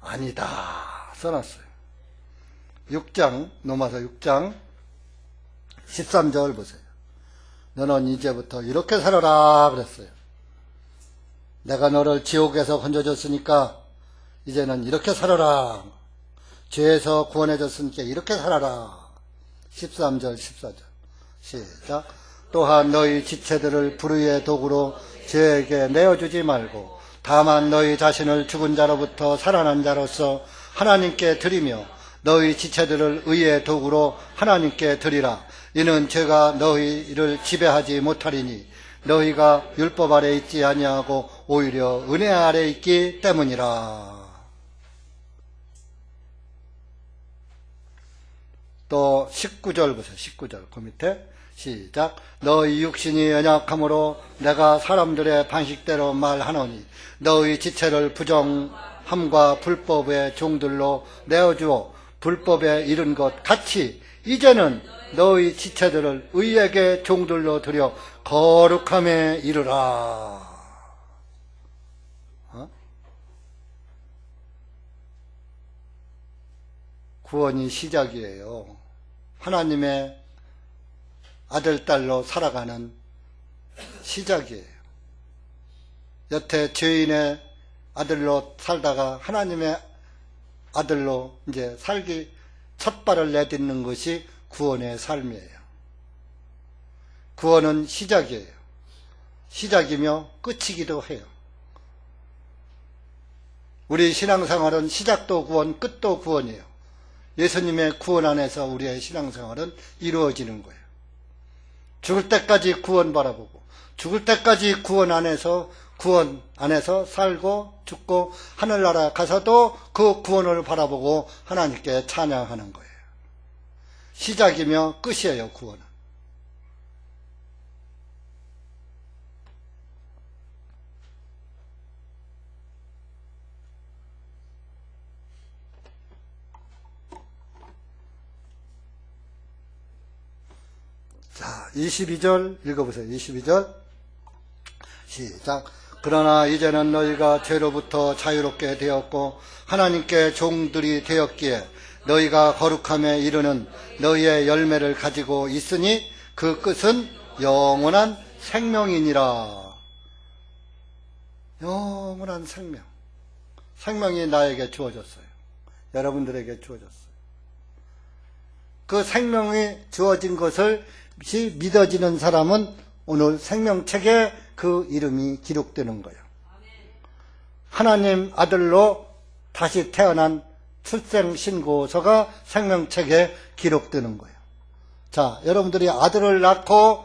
아니다 써놨어요. 6장 로마서 6장 13절 보세요. 너는 이제부터 이렇게 살아라 그랬어요. 내가 너를 지옥에서 건져줬으니까 이제는 이렇게 살아라. 죄에서 구원해줬으니까 이렇게 살아라. 13절 14절 시작. 또한 너희 지체들을 불의의 도구로 죄에게 내어주지 말고 다만 너희 자신을 죽은 자로부터 살아난 자로서 하나님께 드리며 너희 지체들을 의의 도구로 하나님께 드리라. 이는 죄가 너희를 지배하지 못하리니 너희가 율법 아래 있지 아니하고 오히려 은혜 아래 있기 때문이라. 또 19절 보세요. 19절 그 밑에 시작. 너희 육신이 연약함으로 내가 사람들의 반식대로 말하노니 너희 지체를 부정함과 불법의 종들로 내어주어 불법에 이른 것 같이 이제는 너희 지체들을 의에게 종들로 들여 거룩함에 이르라. 구원이 시작이에요. 하나님의 아들, 딸로 살아가는 시작이에요. 여태 죄인의 아들로 살다가 하나님의 아들로 이제 살기 첫 발을 내딛는 것이 구원의 삶이에요. 구원은 시작이에요. 시작이며 끝이기도 해요. 우리 신앙생활은 시작도 구원, 끝도 구원이에요. 예수님의 구원 안에서 우리의 신앙생활은 이루어지는 거예요. 죽을 때까지 구원 바라보고 죽을 때까지 구원 안에서 살고 죽고 하늘나라 가서도 그 구원을 바라보고 하나님께 찬양하는 거예요. 시작이며 끝이에요. 구원은. 자, 22절 읽어보세요. 22절 시작. 그러나 이제는 너희가 죄로부터 자유롭게 되었고 하나님께 종들이 되었기에 너희가 거룩함에 이르는 너희의 열매를 가지고 있으니 그 끝은 영원한 생명이니라. 영원한 생명. 생명이 나에게 주어졌어요. 여러분들에게 주어졌어요. 그 생명이 주어진 것을 믿어지는 사람은 오늘 생명책에 그 이름이 기록되는 거예요. 하나님 아들로 다시 태어난 출생신고서가 생명책에 기록되는 거예요. 자, 여러분들이 아들을 낳고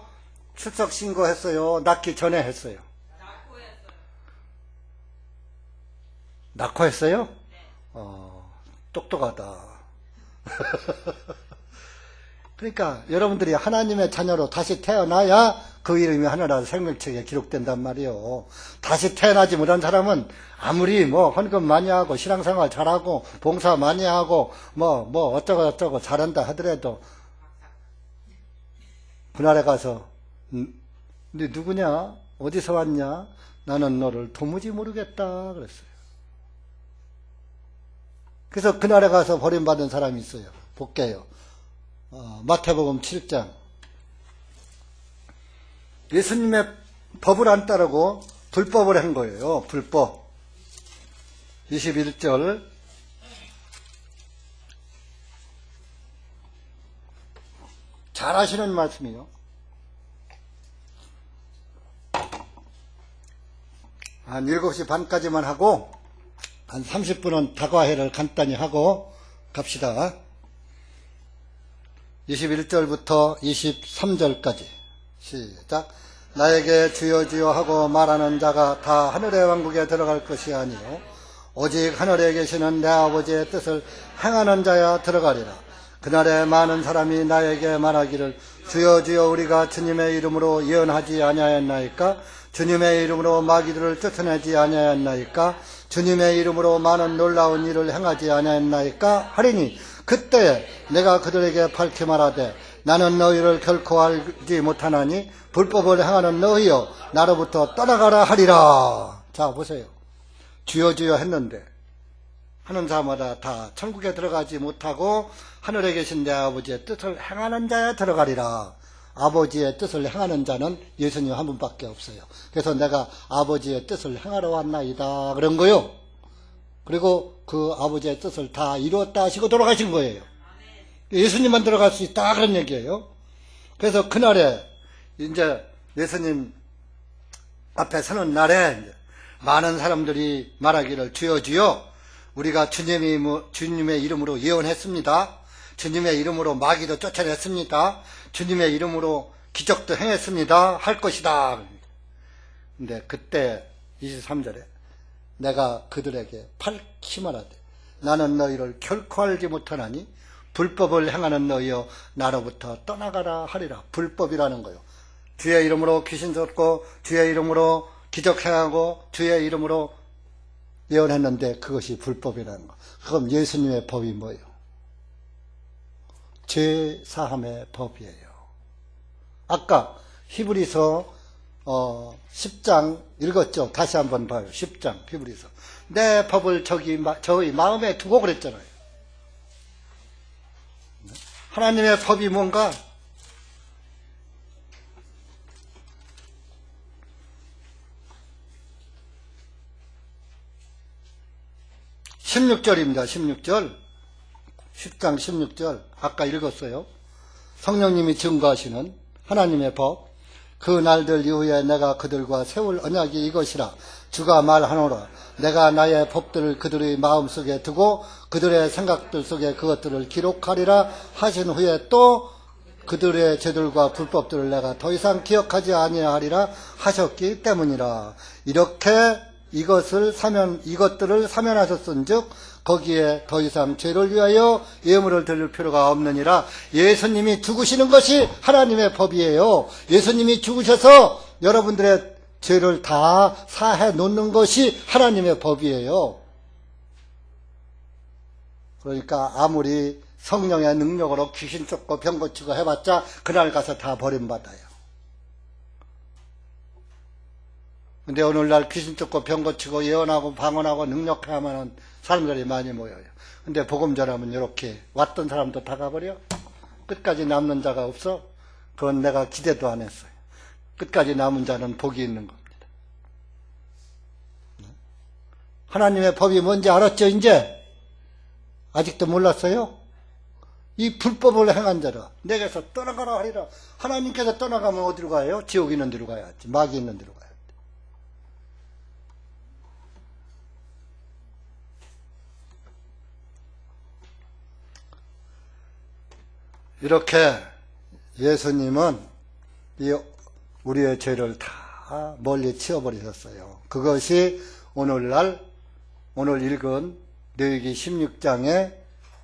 출생신고했어요? 낳기 전에 했어요? 낳고 했어요? 똑똑하다. 그러니까 여러분들이 하나님의 자녀로 다시 태어나야 그 이름이 하늘나라 생명책에 기록된단 말이에요. 다시 태어나지 못한 사람은 아무리 헌금 많이 하고 신앙생활 잘하고 봉사 많이 하고 어쩌고 잘한다 하더라도 그날에 가서 네 누구냐? 어디서 왔냐? 나는 너를 도무지 모르겠다 그랬어요. 그래서 그날에 가서 버림받은 사람이 있어요. 볼게요. 마태복음 7장. 예수님의 법을 안 따르고 불법을 한 거예요. 불법. 21절. 잘 하시는 말씀이요. 한 7시 반까지만 하고 한 30분은 다과회를 간단히 하고 갑시다. 21절부터 23절까지 시작. 나에게 주여 주여 하고 말하는 자가 다 하늘의 왕국에 들어갈 것이 아니요 오직 하늘에 계시는 내 아버지의 뜻을 행하는 자야 들어가리라. 그날에 많은 사람이 나에게 말하기를 주여 주여 우리가 주님의 이름으로 예언하지 아니하였나이까? 주님의 이름으로 마귀들을 쫓아내지 아니하였나이까? 주님의 이름으로 많은 놀라운 일을 행하지 아니하였나이까? 하리니 그때 내가 그들에게 밝히 말하되 나는 너희를 결코 알지 못하나니 불법을 행하는 너희여 나로부터 떠나가라 하리라. 자 보세요. 주여 주여 했는데 하는 자마다 다 천국에 들어가지 못하고 하늘에 계신 내 아버지의 뜻을 행하는 자에 들어가리라. 아버지의 뜻을 행하는 자는 예수님 한 분밖에 없어요. 그래서 내가 아버지의 뜻을 행하러 왔나이다 그런 거요. 그리고 그 아버지의 뜻을 다 이루었다 하시고 돌아가신 거예요. 예수님만 들어갈 수 있다 그런 얘기예요. 그래서 그날에 이제 예수님 앞에 서는 날에 이제 많은 사람들이 말하기를 주여 주여 우리가 주님의 이름으로 예언했습니다. 주님의 이름으로 마귀도 쫓아냈습니다. 주님의 이름으로 기적도 행했습니다. 할 것이다. 근데 그때 23절에 내가 그들에게 밝히 말하되 나는 너희를 결코 알지 못하나니 불법을 행하는 너희여 나로부터 떠나가라 하리라. 불법이라는 거요. 주의 이름으로 귀신 쫓고 주의 이름으로 기적 행하고 주의 이름으로 예언했는데 그것이 불법이라는 거. 그럼 예수님의 법이 뭐예요? 죄 사함의 법이에요. 아까 히브리서 10장 읽었죠? 다시 한번 봐요. 10장 히브리서. 내 법을 저희 마음에 두고 그랬잖아요. 하나님의 법이 뭔가? 16절입니다. 16절. 10장 16절. 아까 읽었어요. 성령님이 증거하시는 하나님의 법. 그 날들 이후에 내가 그들과 세울 언약이 이것이라. 주가 말하노라. 내가 나의 법들을 그들의 마음속에 두고 그들의 생각들 속에 그것들을 기록하리라 하신 후에 또 그들의 죄들과 불법들을 내가 더 이상 기억하지 아니하리라 하셨기 때문이라. 이렇게 이것들을 사면하셨은즉 거기에 더 이상 죄를 위하여 예물을 드릴 필요가 없느니라. 예수님이 죽으시는 것이 하나님의 법이에요. 예수님이 죽으셔서 여러분들의 죄를 다 사해 놓는 것이 하나님의 법이에요. 그러니까 아무리 성령의 능력으로 귀신 쫓고 병 고치고 해봤자 그날 가서 다 버림받아요. 근데 오늘날 귀신 쫓고 병 고치고 예언하고 방언하고 능력하면 사람들이 많이 모여요. 근데 복음 전하면 이렇게 왔던 사람도 다 가버려? 끝까지 남는 자가 없어? 그건 내가 기대도 안 했어요. 끝까지 남은 자는 복이 있는 겁니다. 하나님의 법이 뭔지 알았죠, 이제? 아직도 몰랐어요? 이 불법을 행한 자라 내게서 떠나가라 하리라. 하나님께서 떠나가면 어디로 가요? 지옥 있는 데로 가야지. 마귀 있는 데로 가야지. 이렇게 예수님은 우리의 죄를 다 멀리 치워버리셨어요. 그것이 오늘 읽은 레위기 16장의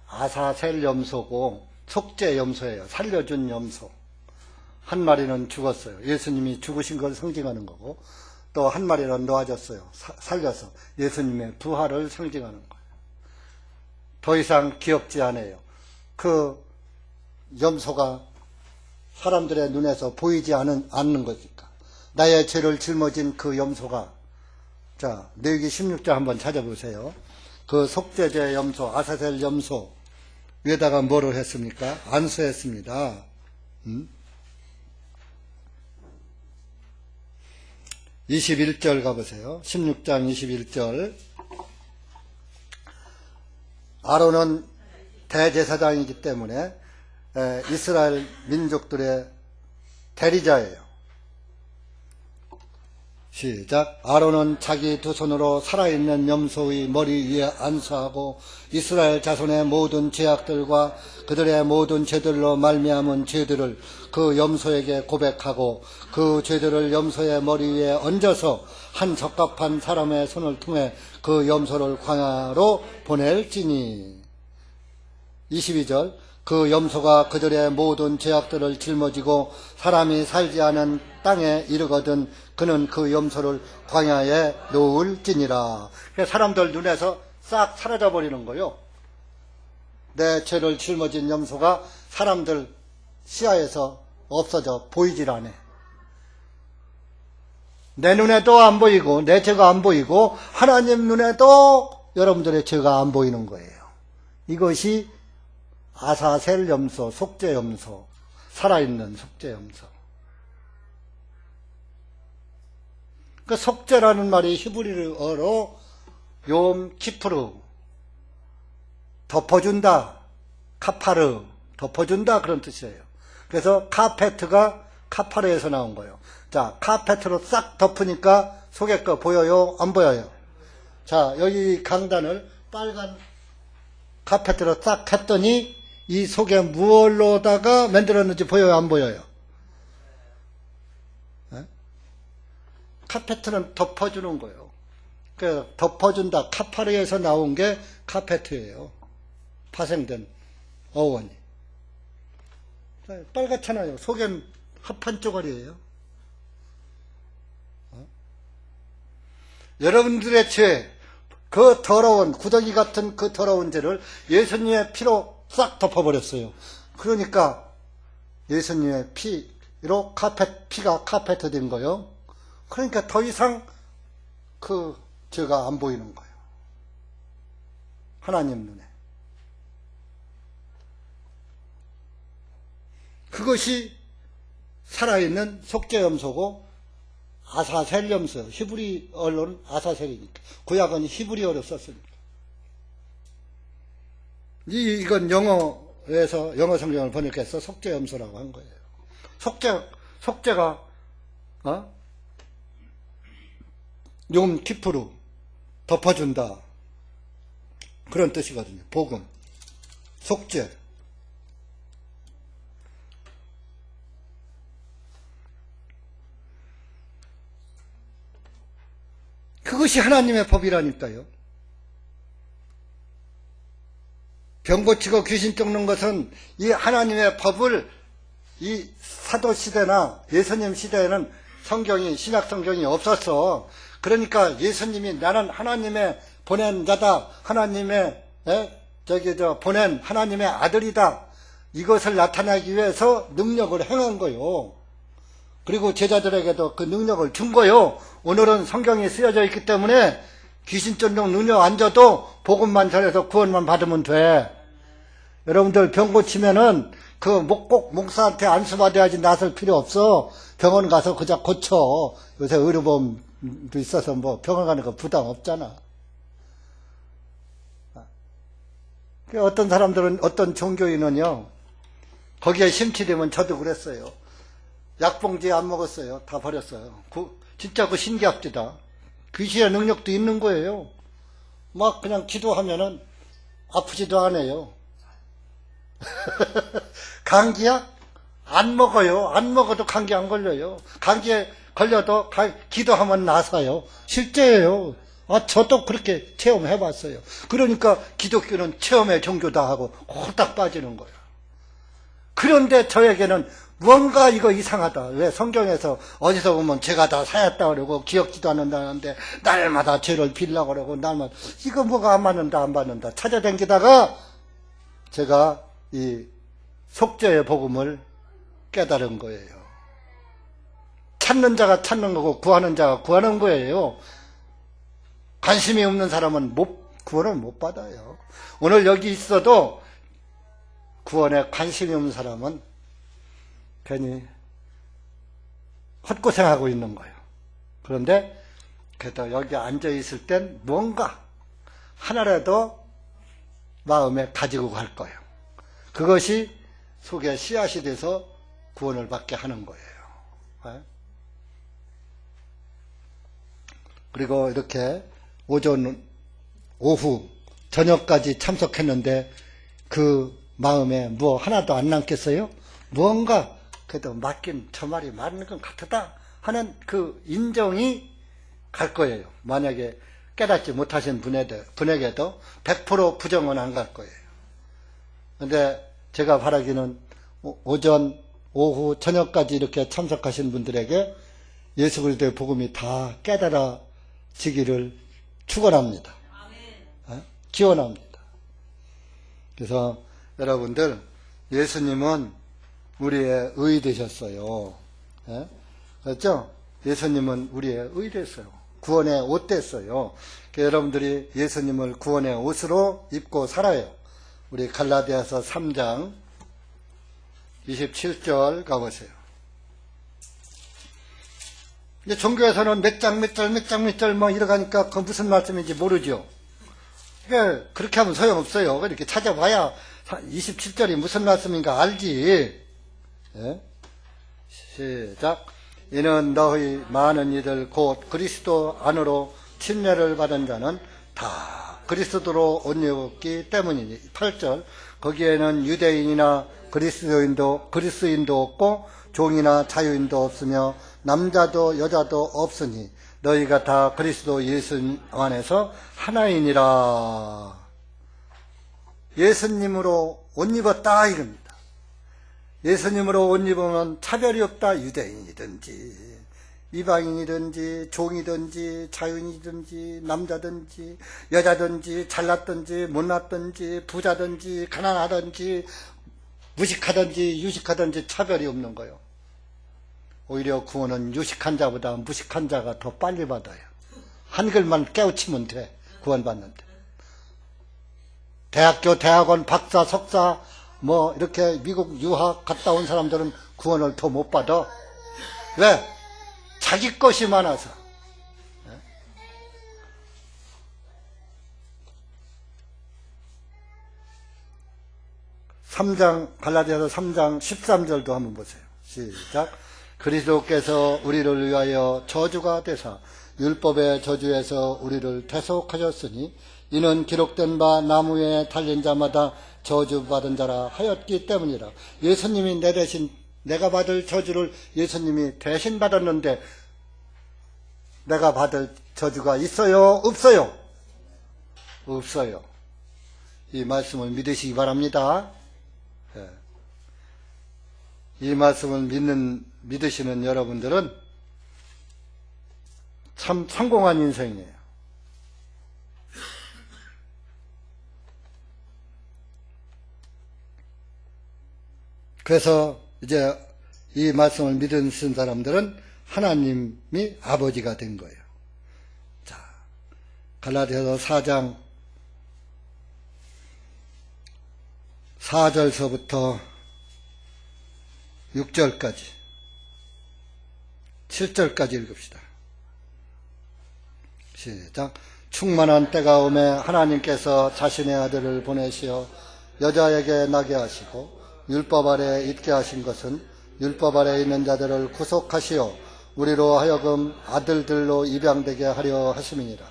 아사셀 염소고 속죄 염소예요. 살려준 염소. 한 마리는 죽었어요. 예수님이 죽으신 걸 상징하는 거고, 또 한 마리는 놓아졌어요. 살려서 예수님의 부활을 상징하는 거예요. 더 이상 기억지 않아요. 그 염소가 사람들의 눈에서 보이지 않는 거니까. 나의 죄를 짊어진 그 염소가, 자, 레위기 16장 한번 찾아보세요. 그 속죄제 염소, 아사셀 염소 위에다가 뭐를 했습니까? 안수했습니다. 21절 가보세요. 16장 21절. 아론은 대제사장이기 때문에 이스라엘 민족들의 대리자예요. 시작. 아론은 자기 두 손으로 살아있는 염소의 머리 위에 안수하고 이스라엘 자손의 모든 죄악들과 그들의 모든 죄들로 말미암은 죄들을 그 염소에게 고백하고 그 죄들을 염소의 머리 위에 얹어서 한 적합한 사람의 손을 통해 그 염소를 광야로 보낼지니. 22절. 그 염소가 그들의 모든 죄악들을 짊어지고 사람이 살지 않은 땅에 이르거든 그는 그 염소를 광야에 놓을지니라. 사람들 눈에서 싹 사라져 버리는 거요. 내 죄를 짊어진 염소가 사람들 시야에서 없어져 보이질 않아. 내 눈에도 안 보이고 내 죄가 안 보이고 하나님 눈에도 여러분들의 죄가 안 보이는 거예요. 이것이 아사셀 염소, 속죄 염소, 살아있는 속죄 염소. 그 속죄라는 말이 히브리어로 욤 키프르, 덮어준다, 카파르, 덮어준다 그런 뜻이에요. 그래서 카페트가 카파르에서 나온 거예요. 자, 카페트로 싹 덮으니까 속에 거 보여요? 안 보여요? 자, 여기 강단을 빨간 카페트로 싹 했더니 이 속에 무얼로다가 만들었는지 보여요? 안 보여요? 네? 카페트는 덮어주는 거예요. 그 덮어준다. 카파르에서 나온 게 카페트예요. 파생된 어원이. 빨갛잖아요. 속엔 합한 쪼가리예요. 여러분들의 죄, 그 더러운 구더기 같은 그 더러운 죄를 예수님의 피로 싹 덮어버렸어요. 그러니까 예수님의 피로 피가 카페트 된 거예요. 그러니까 더 이상 그 죄가 안 보이는 거예요. 하나님 눈에. 그것이 살아있는 속죄염소고 아사셀 염소, 히브리어로는 아사셀이니까. 구약은 히브리어로 썼으니까. 이건 영어에서, 영어 성경을 번역해서 속죄염소라고 한 거예요. 속죄가, 욤 키프루, 덮어준다. 그런 뜻이거든요. 복음, 속죄. 그것이 하나님의 법이라니까요. 병 고치고 귀신 쫓는 것은 이 하나님의 법을 이 사도시대나 예수님 시대에는 성경이, 신약성경이 없었어. 그러니까 예수님이 나는 하나님의 보낸 자다. 하나님의, 보낸 하나님의 아들이다. 이것을 나타내기 위해서 능력을 행한 거요. 그리고 제자들에게도 그 능력을 준 거요. 오늘은 성경이 쓰여져 있기 때문에 귀신 쫓는 능력 안 줘도 복음만 전해서 구원만 받으면 돼. 여러분들 병 고치면은 꼭 목사한테 안수받아야지 나설 필요 없어. 병원 가서 그저 고쳐. 요새 의료보험도 있어서 뭐 병원 가는 거 부담 없잖아. 어떤 사람들은, 어떤 종교인은요, 거기에 심취되면 저도 그랬어요. 약봉지 안 먹었어요. 다 버렸어요. 진짜 그 신기합니다. 귀신의 능력도 있는 거예요. 막 그냥 기도하면은 아프지도 않아요. 감기약? 안 먹어요. 안 먹어도 감기 안 걸려요. 감기에 걸려도 기도하면 나서요. 실제예요. 저도 그렇게 체험해봤어요. 그러니까 기독교는 체험의 종교다 하고 홀딱 빠지는 거예요. 그런데 저에게는 뭔가 이거 이상하다. 왜 성경에서 어디서 보면 죄가 다 사였다 그러고 기억지도 않는다는데 날마다 죄를 빌려고 그러고 날마다 이거 뭐가 안 맞는다 안 맞는다 찾아다니다가 제가 이 속죄의 복음을 깨달은 거예요. 찾는 자가 찾는 거고 구하는 자가 구하는 거예요. 관심이 없는 사람은 구원을 못 받아요. 오늘 여기 있어도 구원에 관심이 없는 사람은 괜히 헛고생하고 있는 거예요. 그런데 그래도 여기 앉아 있을 땐 뭔가 하나라도 마음에 가지고 갈 거예요. 그것이 속에 씨앗이 돼서 구원을 받게 하는 거예요. 그리고 이렇게 오전, 오후, 저녁까지 참석했는데 그 마음에 뭐 하나도 안 남겠어요? 무언가 그래도 맞긴 저 말이 맞는 건 같다 하는 그 인정이 갈 거예요. 만약에 깨닫지 못하신 분에게도 100% 부정은 안 갈 거예요. 근데 제가 바라기는 오전, 오후, 저녁까지 이렇게 참석하신 분들에게 예수 그리스도의 복음이 다 깨달아지기를 축원합니다. 기원합니다. 그래서 여러분들, 예수님은 우리의 의 되셨어요. 그렇죠? 예수님은 우리의 의 됐어요. 구원의 옷 됐어요. 여러분들이 예수님을 구원의 옷으로 입고 살아요. 우리 갈라디아서 3장 27절 가보세요. 이제 종교에서는 몇 장 뭐 이러가니까 그 무슨 말씀인지 모르죠. 그러니까 그렇게 하면 소용없어요. 이렇게 찾아봐야 27절이 무슨 말씀인가 알지. 예? 시작. 이는 너희 많은 이들 곧 그리스도 안으로 침례를 받은 자는 다 그리스도로 옷 입었기 때문이니. 8절. 거기에는 유대인이나 그리스인도 없고 종이나 자유인도 없으며 남자도 여자도 없으니 너희가 다 그리스도 예수 안에서 하나이니라. 예수님으로 옷 입었다 이겁니다. 예수님으로 옷 입으면 차별이 없다. 유대인이든지 이방인이든지 종이든지 자유인이든지 남자든지 여자든지 잘났든지 못났든지 부자든지 가난하든지 무식하든지 유식하든지 차별이 없는 거예요. 오히려 구원은 유식한 자보다 무식한 자가 더 빨리 받아요. 한글만 깨우치면 돼. 구원받는데. 대학교, 대학원, 박사, 석사 뭐 이렇게 미국 유학 갔다 온 사람들은 구원을 더 못 받아. 왜? 자기 것이 많아서. 3장, 갈라디아서 3장 13절도 한번 보세요. 시작. 그리스도께서 우리를 위하여 저주가 되사 율법의 저주에서 우리를 대속하셨으니 이는 기록된 바 나무에 달린 자마다 저주받은 자라 하였기 때문이라. 예수님이 내 대신 내가 받을 저주를 예수님이 대신 받았는데 내가 받을 저주가 있어요? 없어요? 없어요. 이 말씀을 믿으시기 바랍니다. 이 말씀을 믿으시는 여러분들은 참 성공한 인생이에요. 그래서 이제 이 말씀을 믿으신 사람들은 하나님이 아버지가 된 거예요. 자, 갈라디아서 4장 4절서부터 6절까지 7절까지 읽읍시다. 시작. 충만한 때가 오매 하나님께서 자신의 아들을 보내시어 여자에게 나게 하시고 율법 아래 있게 하신 것은 율법 아래 있는 자들을 구속하시어 우리로 하여금 아들들로 입양되게 하려 하심이니라.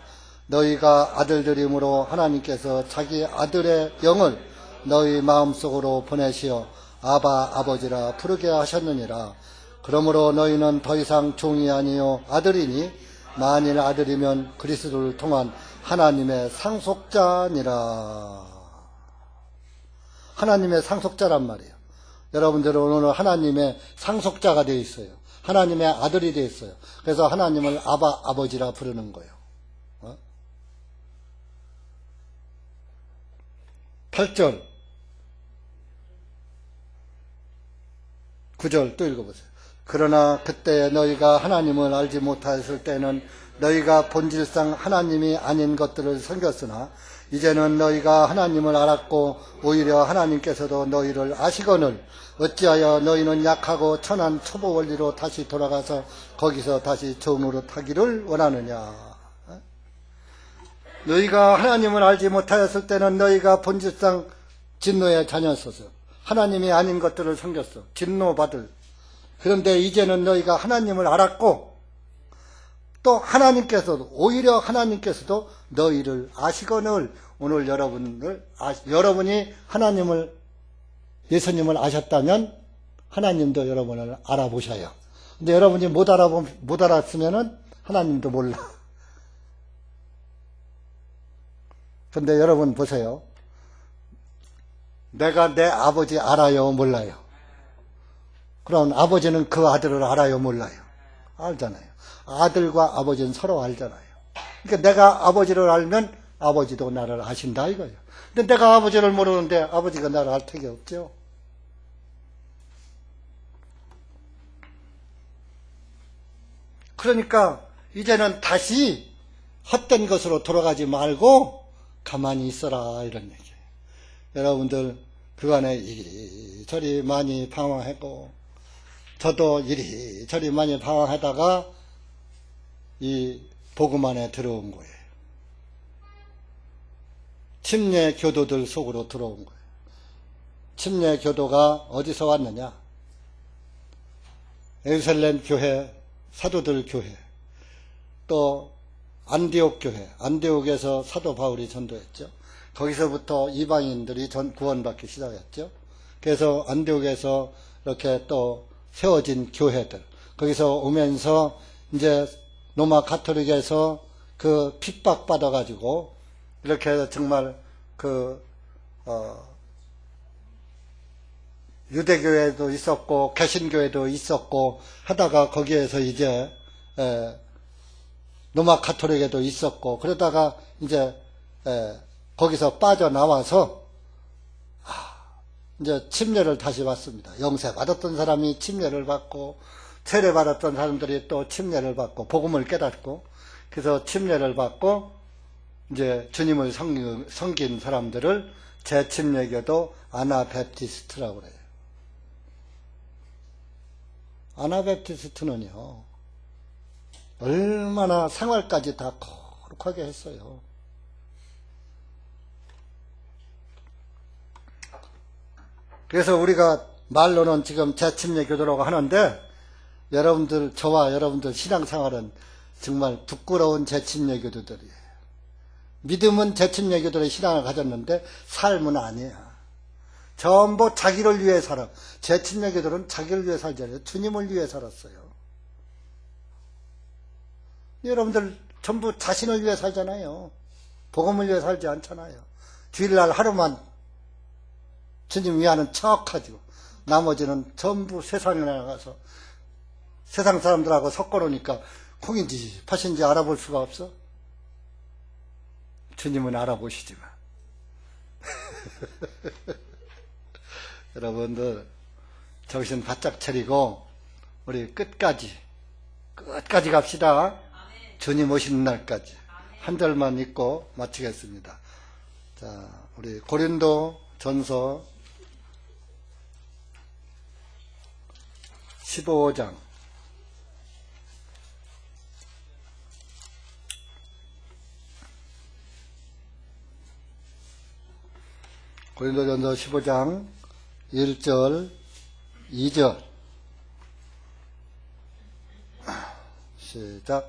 너희가 아들들이므로 하나님께서 자기 아들의 영을 너희 마음속으로 보내시어 아바 아버지라 부르게 하셨느니라. 그러므로 너희는 더 이상 종이 아니요 아들이니 만일 아들이면 그리스도를 통한 하나님의 상속자니라. 하나님의 상속자란 말이에요. 여러분들은 오늘 하나님의 상속자가 되어 있어요. 하나님의 아들이 되어 있어요. 그래서 하나님을 아바 아버지라 부르는 거예요. 8절 9절 또 읽어보세요. 그러나 그때 너희가 하나님을 알지 못하였을 때는 너희가 본질상 하나님이 아닌 것들을 섬겼으나 이제는 너희가 하나님을 알았고 오히려 하나님께서도 너희를 아시거늘 어찌하여 너희는 약하고 천한 초보 원리로 다시 돌아가서 거기서 다시 종으로 타기를 원하느냐. 너희가 하나님을 알지 못하였을 때는 너희가 본질상 진노의 자녀였어서 하나님이 아닌 것들을 섬겼어. 진노받을. 그런데 이제는 너희가 하나님을 알았고 또 하나님께서도, 오히려 하나님께서도 너희를 아시거늘, 오늘 여러분이 하나님을, 예수님을 아셨다면 하나님도 여러분을 알아보셔요. 근데 여러분이 못 알았으면은 하나님도 몰라. 근데 여러분 보세요. 내가 내 아버지 알아요, 몰라요? 그럼 아버지는 그 아들을 알아요, 몰라요? 알잖아요. 아들과 아버지는 서로 알잖아요. 그러니까 내가 아버지를 알면 아버지도 나를 아신다 이거예요. 근데 내가 아버지를 모르는데 아버지가 나를 알 택이 없죠. 그러니까 이제는 다시 헛된 것으로 돌아가지 말고 가만히 있어라 이런 얘기예요. 여러분들 그간에 이리저리 많이 방황하고 저도 이리저리 많이 방황하다가 이 복음 안에 들어온 거예요. 침례 교도들 속으로 들어온 거예요. 침례 교도가 어디서 왔느냐? 예루살렘 교회, 사도들 교회, 또 안디옥 교회, 안디옥에서 사도 바울이 전도했죠. 거기서부터 이방인들이 구원받기 시작했죠. 그래서 안디옥에서 이렇게 또 세워진 교회들, 거기서 오면서 이제 로마 가톨릭에서 그 핍박받아가지고 이렇게 정말 유대교회도 있었고 개신교회도 있었고 하다가 거기에서 이제 로마 가톨릭에도 있었고 그러다가 이제 거기서 빠져나와서 이제 침례를 다시 받습니다. 영세 받았던 사람이 침례를 받고 세례 받았던 사람들이 또 침례를 받고 복음을 깨닫고 그래서 침례를 받고 이제 주님을 섬긴 사람들을 재침례교도 아나베프티스트라고 그래요. 아나베프티스트는요 얼마나 생활까지 다 거룩하게 했어요. 그래서 우리가 말로는 지금 재침례교도라고 하는데 여러분들, 저와 여러분들 신앙생활은 정말 부끄러운 재침례교도들이에요. 믿음은 재침례교도의 신앙을 가졌는데 삶은 아니야. 전부 자기를 위해 살아. 재침례교도는 자기를 위해 살지 않아요. 주님을 위해 살았어요. 여러분들 전부 자신을 위해 살잖아요. 복음을 위해 살지 않잖아요. 주일날 하루만 주님 위하는 척하죠. 나머지는 전부 세상에 나가서 세상 사람들하고 섞어놓으니까 콩인지 팥인지 알아볼 수가 없어. 주님은 알아보시지만. 여러분들 정신 바짝 차리고 우리 끝까지 갑시다. 주님 오시는 날까지. 한 절만 읽고 마치겠습니다. 자, 우리 고린도 전서 15장 고린도전서 15장 1절 2절 시작.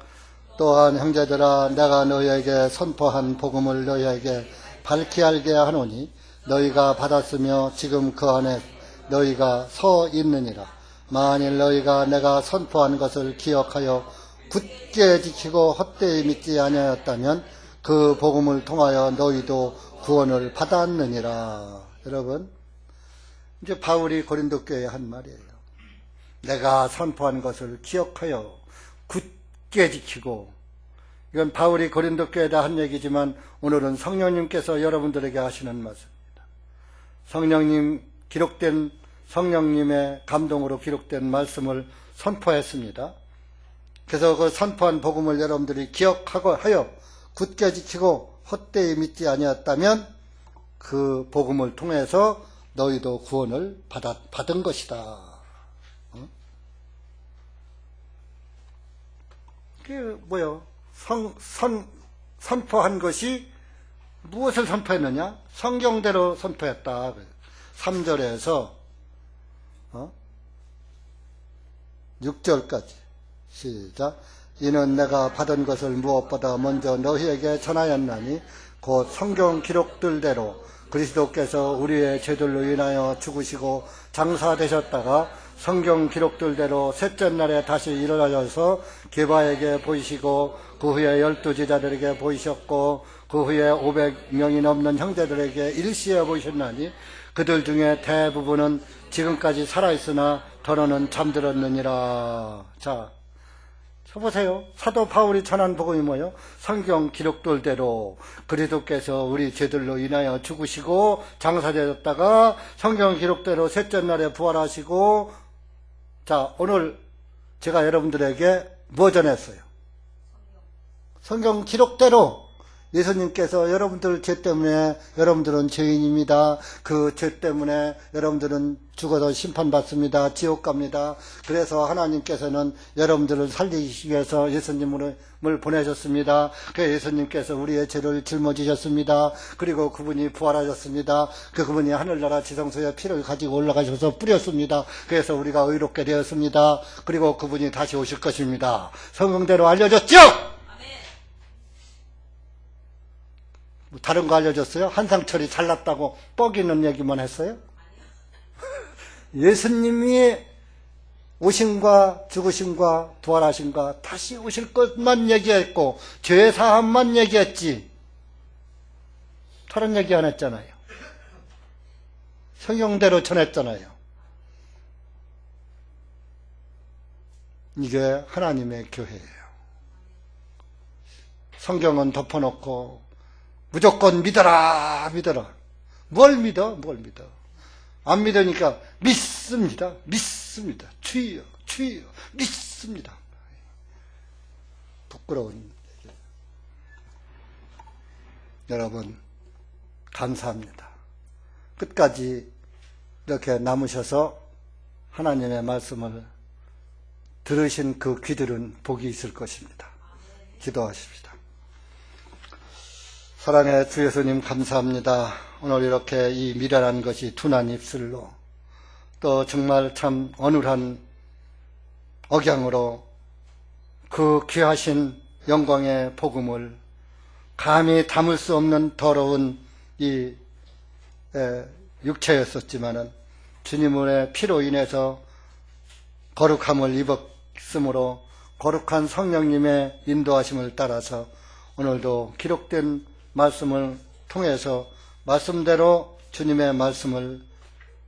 또한 형제들아 내가 너희에게 선포한 복음을 너희에게 밝히 알게 하노니 너희가 받았으며 지금 그 안에 너희가 서 있느니라. 만일 너희가 내가 선포한 것을 기억하여 굳게 지키고 헛되이 믿지 아니하였다면 그 복음을 통하여 너희도 구원을 받았느니라. 여러분, 이제 바울이 고린도 교회에 한 말이에요. 내가 선포한 것을 기억하여 굳게 지키고, 이건 바울이 고린도 교회에다 한 얘기지만 오늘은 성령님께서 여러분들에게 하시는 말씀입니다. 성령님의 감동으로 기록된 말씀을 선포했습니다. 그래서 그 선포한 복음을 여러분들이 기억하고 하여 굳게 지키고 헛되이 믿지 아니었다면 그 복음을 통해서 너희도 구원을 받은 것이다. 그게 뭐요? 선포한 것이 무엇을 선포했느냐? 성경대로 선포했다. 3절에서 6절까지 시작. 이는 내가 받은 것을 무엇보다 먼저 너희에게 전하였나니 곧 성경 기록들대로 그리스도께서 우리의 죄들로 인하여 죽으시고 장사되셨다가 성경 기록들대로 셋째 날에 다시 일어나셔서 게바에게 보이시고 그 후에 12제자들에게 보이셨고 그 후에 500명이 넘는 형제들에게 일시에 보이셨나니 그들 중에 대부분은 지금까지 살아있으나 더러는 잠들었느니라. 자, 보세요. 사도 바울이 전한 복음이 뭐예요? 성경 기록들대로 그리스도께서 우리 죄들로 인하여 죽으시고 장사되었다가 성경 기록대로 셋째 날에 부활하시고, 자, 오늘 제가 여러분들에게 뭐 전했어요? 성경 기록대로 예수님께서 여러분들 죄 때문에 여러분들은 죄인입니다. 그 죄 때문에 여러분들은 죽어서 심판받습니다. 지옥 갑니다. 그래서 하나님께서는 여러분들을 살리시기 위해서 예수님을 보내셨습니다. 그래서 예수님께서 우리의 죄를 짊어지셨습니다. 그리고 그분이 부활하셨습니다. 그분이 하늘나라 지성소에 피를 가지고 올라가셔서 뿌렸습니다. 그래서 우리가 의롭게 되었습니다. 그리고 그분이 다시 오실 것입니다. 성경대로 알려졌죠? 다른 거 알려줬어요? 한상철이 잘났다고 뻐기는 얘기만 했어요? 예수님이 오심과 죽으심과 부활하심과 다시 오실 것만 얘기했고 죄사함만 얘기했지 다른 얘기 안 했잖아요. 성경대로 전했잖아요. 이게 하나님의 교회예요. 성경은 덮어놓고 무조건 믿어라, 믿어라. 뭘 믿어? 뭘 믿어? 안 믿으니까 믿습니다. 믿습니다. 주여, 주여, 믿습니다. 부끄러운 얘기. 여러분, 감사합니다. 끝까지 이렇게 남으셔서 하나님의 말씀을 들으신 그 귀들은 복이 있을 것입니다. 기도하십시다. 사랑의 주 예수님 감사합니다. 오늘 이렇게 이 미련한 것이 둔한 입술로 또 정말 참 어눌한 억양으로 그 귀하신 영광의 복음을 감히 담을 수 없는 더러운 이 육체였었지만은 주님의 피로 인해서 거룩함을 입었으므로 거룩한 성령님의 인도하심을 따라서 오늘도 기록된 말씀을 통해서 말씀대로 주님의 말씀을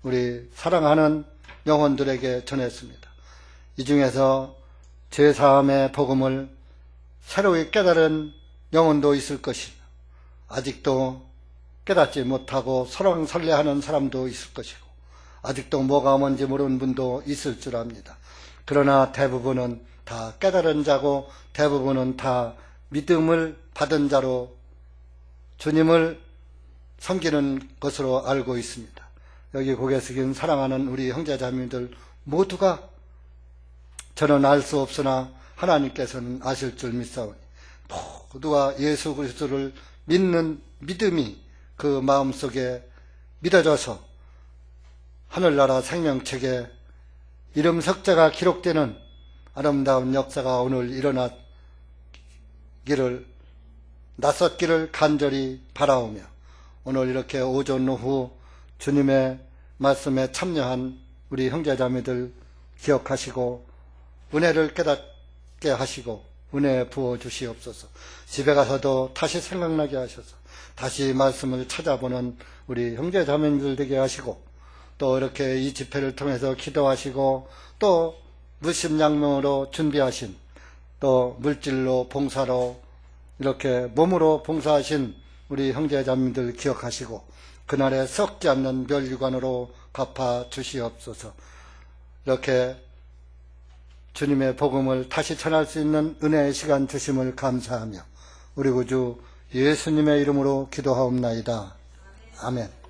우리 사랑하는 영혼들에게 전했습니다. 이 중에서 죄사함의 복음을 새로이 깨달은 영혼도 있을 것이고 아직도 깨닫지 못하고 설왕설래하는 사람도 있을 것이고 아직도 뭐가 뭔지 모르는 분도 있을 줄 압니다. 그러나 대부분은 다 깨달은 자고 대부분은 다 믿음을 받은 자로 주님을 섬기는 것으로 알고 있습니다. 여기 고개 숙인 사랑하는 우리 형제자매들 모두가 저는 알 수 없으나 하나님께서는 아실 줄 믿사오니 모두가 예수 그리스도를 믿는 믿음이 그 마음속에 믿어져서 하늘나라 생명책에 이름 석자가 기록되는 아름다운 역사가 오늘 일어나기를 낯섰기를 간절히 바라오며 오늘 이렇게 오전 오후 주님의 말씀에 참여한 우리 형제자매들 기억하시고 은혜를 깨닫게 하시고 은혜 부어주시옵소서. 집에 가서도 다시 생각나게 하셔서 다시 말씀을 찾아보는 우리 형제자매들 되게 하시고 또 이렇게 이 집회를 통해서 기도하시고 또 물심양명으로 준비하신 또 물질로 봉사로 이렇게 몸으로 봉사하신 우리 형제자매들 기억하시고 그날에 썩지 않는 멸류관으로 갚아 주시옵소서. 이렇게 주님의 복음을 다시 전할 수 있는 은혜의 시간 주심을 감사하며 우리 구주 예수님의 이름으로 기도하옵나이다. 아멘.